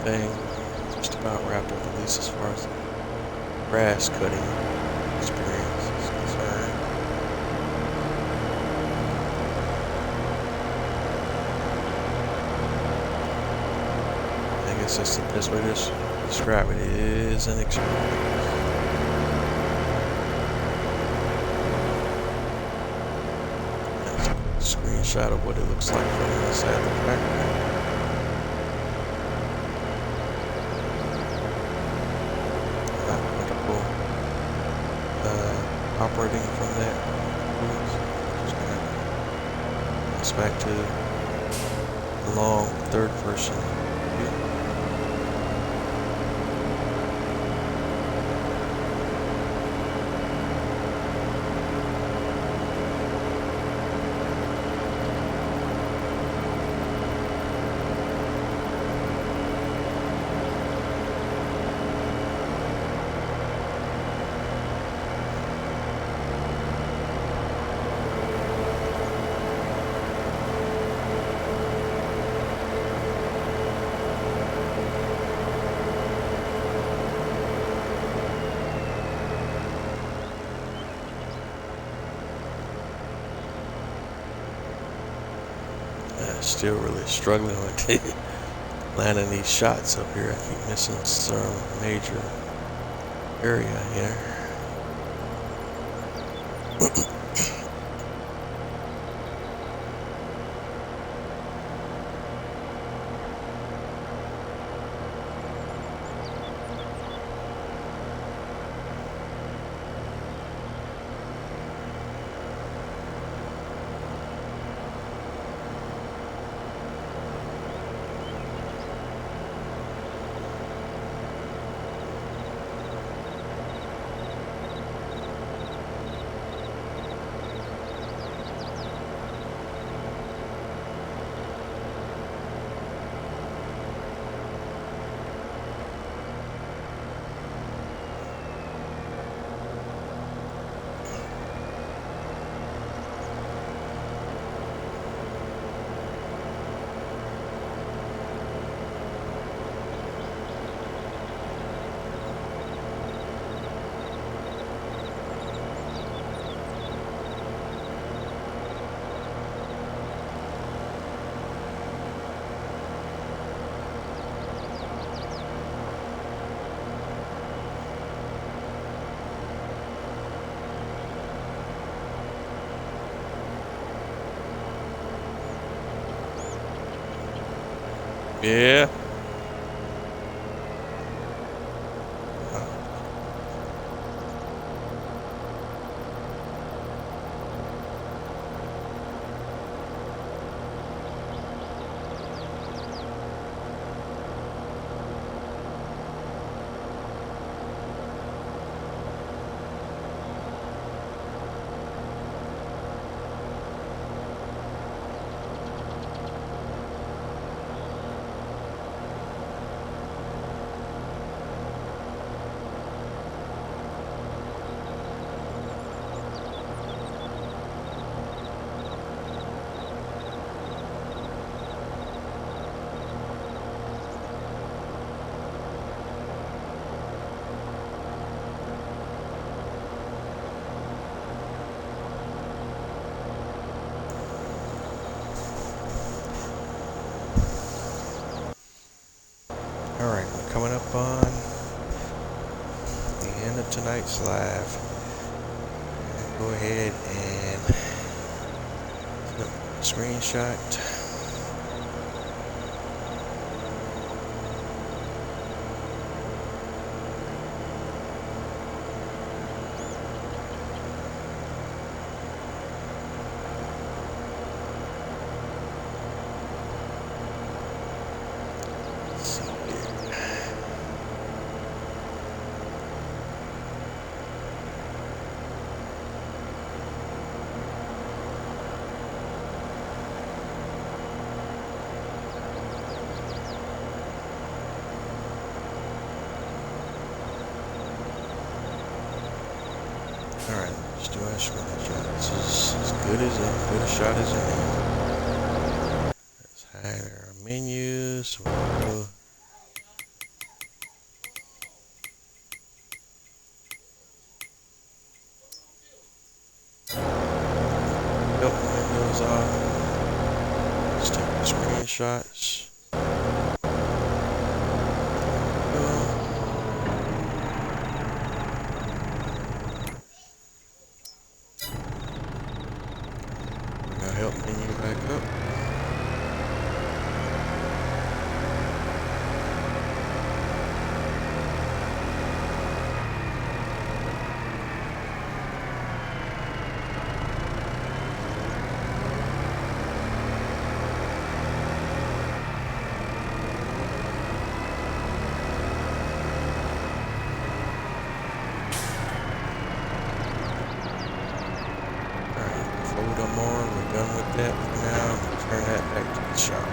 thing just about wrapped up, at least as far as grass cutting experience is concerned. I guess that's the best way to describe it. It is an experience. Screenshot of what it looks like from inside the factory. Not comfortable operating from that. Just gonna pass back to the long third person view. still really struggling with landing these shots up here. I keep missing some major area here. Yeah. Alright, we're coming up on the end of tonight's live. Go ahead and screenshot. Alright, let's do our screenshot. This is as good a shot as any. Let's hide our menus. We'll help windows off. Let's take the screenshots. Help menu back up. Photo more, we're done with that for now. We'll turn that back to the shop.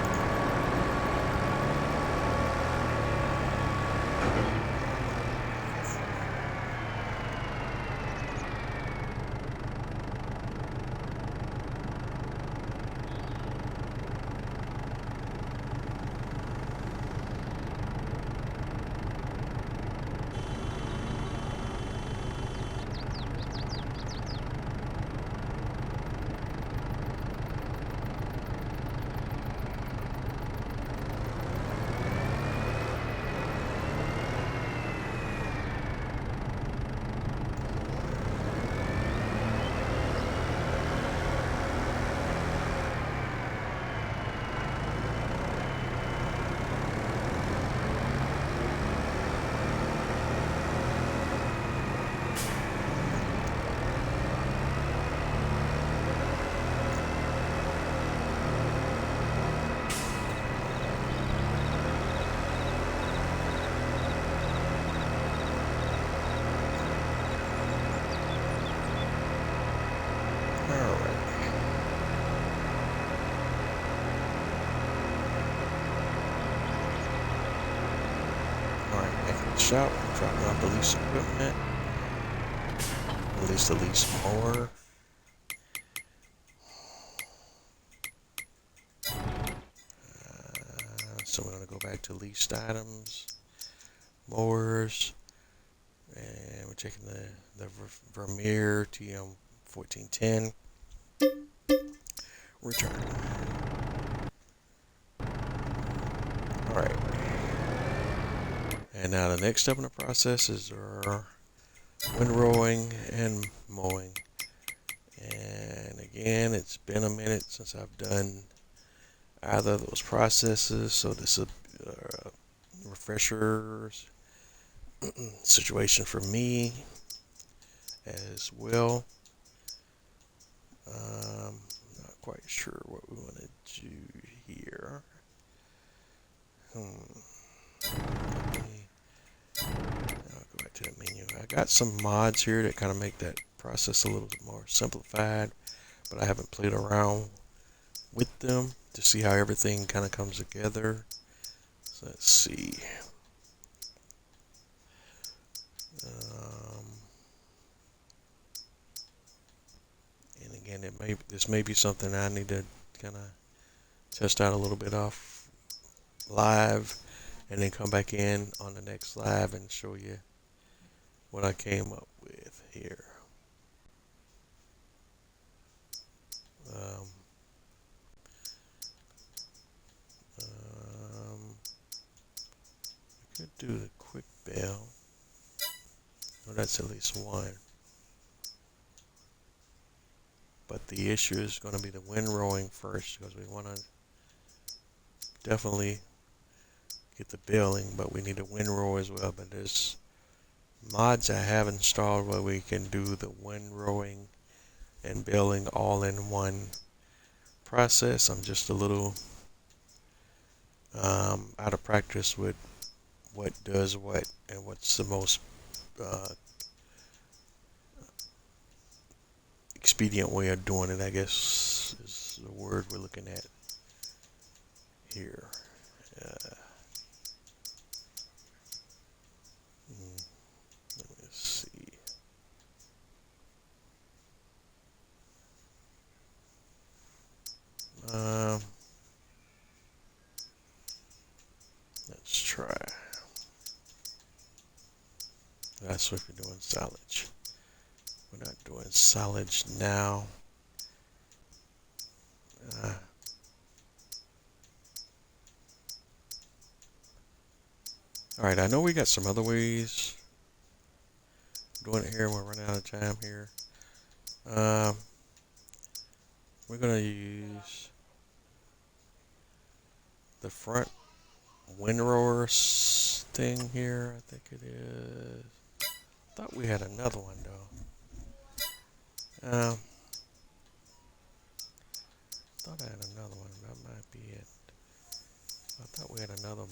finished out. Dropping off the lease equipment. At least the lease mower. So we're going to go back to leased items, mowers, and we're checking the Vermeer TM 1410. Return. Alright. And now the next step in the process is our windrowing and mowing. And again, it's been a minute since I've done either of those processes, so this is a refresher situation for me as well. Not quite sure what we want to do here. I'll go back to the menu. I got some mods here that kind of make that process a little bit more simplified, but I haven't played around with them to see how everything kind of comes together. So let's see. And again, this may be something I need to kind of test out a little bit off live, and then come back in on the next live and show you what I came up with here. I could do the quick bale. Oh, that's at least one. But the issue is going to be the windrowing first, because we want to definitely get the baling, but we need a windrow as well. But there's mods I have installed where we can do the windrowing and baling all in one process. I'm just a little out of practice with what does what and what's the most expedient way of doing it, I guess is the word we're looking at here. Let me see. Let's try. That's what we're doing, silage. We're not doing silage now. Alright, I know we got some other ways of doing it here. We're running out of time here. We're going to use the front windrower thing here. I think it is. I thought we had another one though. Thought I had another one. That might be it. I thought we had another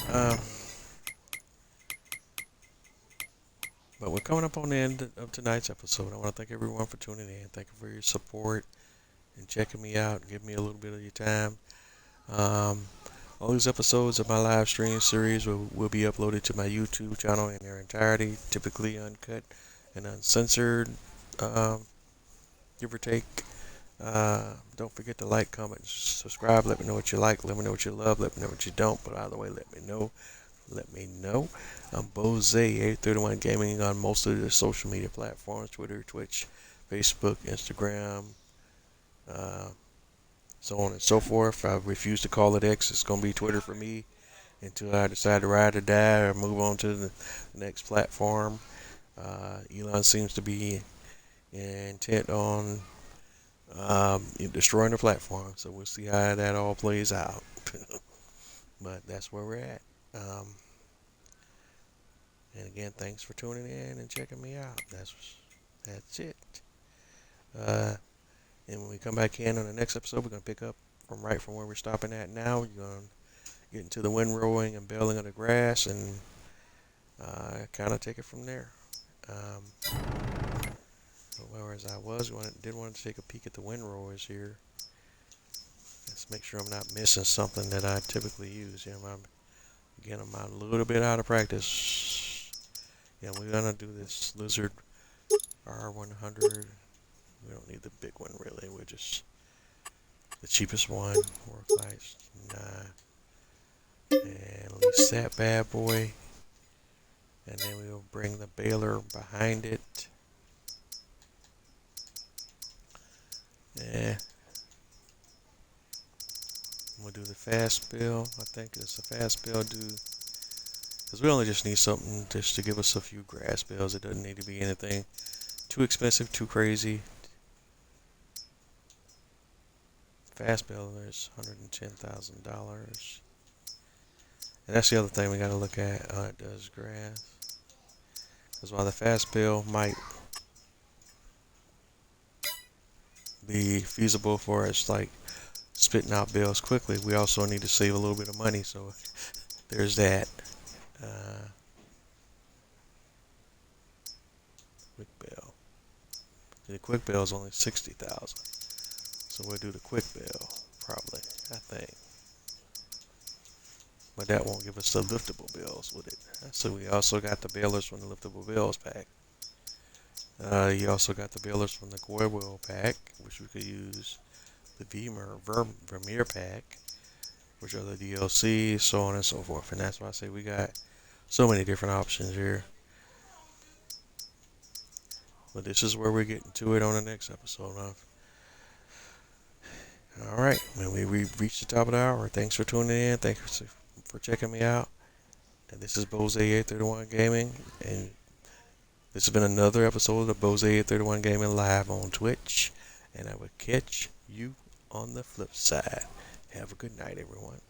mod. But we're coming up on the end of tonight's episode. I want to thank everyone for tuning in. Thank you for your support and checking me out and giving me a little bit of your time. All these episodes of my live stream series will be uploaded to my YouTube channel in their entirety, typically uncut and uncensored, give or take. Don't forget to like, comment, subscribe. Let me know what you like. Let me know what you love. Let me know what you don't. But either way, let me know. Let me know. I'm Bose 831 Gaming on most of the social media platforms: Twitter, Twitch, Facebook, Instagram, so on and so forth. I refuse to call it X. It's going to be Twitter for me until I decide to ride or die or move on to the next platform. Elon seems to be intent on destroying the platform, so we'll see how that all plays out. But that's where we're at. And again, thanks for tuning in and checking me out. That's it. And when we come back in on the next episode, we're going to pick up from where we're stopping at now. We're going to get into the windrowing and baling of the grass and kind of take it from there. Whereas I did want to take a peek at the windrowers here. Let's make sure I'm not missing something that I typically use. Again, I'm a little bit out of practice. Yeah, we're gonna do this Lizard R100. We don't need the big one really. We're just the cheapest one. Work lights, nah. And lease that bad boy. And then we will bring the baler behind it. Yeah. We'll do the fast bill. I think it's a fast bill, dude. Because we only just need something just to give us a few grass bills. It doesn't need to be anything too expensive, too crazy. Fast bill is $110,000. And that's the other thing we got to look at. It does grass. Because while the fast bill might be feasible for us, like spitting out bills quickly, we also need to save a little bit of money. So there's that. Quick bill. The quick bill is only 60,000. So we'll do the quick bill, probably, I think. But that won't give us the liftable bills with it. So we also got the balers from the liftable bills pack. You also got the balers from the Goy Wheel pack, which we could use the Vermeer pack, which are the DLC, so on and so forth. And that's why I say we got so many different options here. But this is where we're getting to it on the next episode of. Alright, when we reached the top of the hour, thanks for tuning in. Thanks for checking me out. And this is Bose831 Gaming. And this has been another episode of Bose831 Gaming live on Twitch. And I will catch you on the flip side. Have a good night, everyone.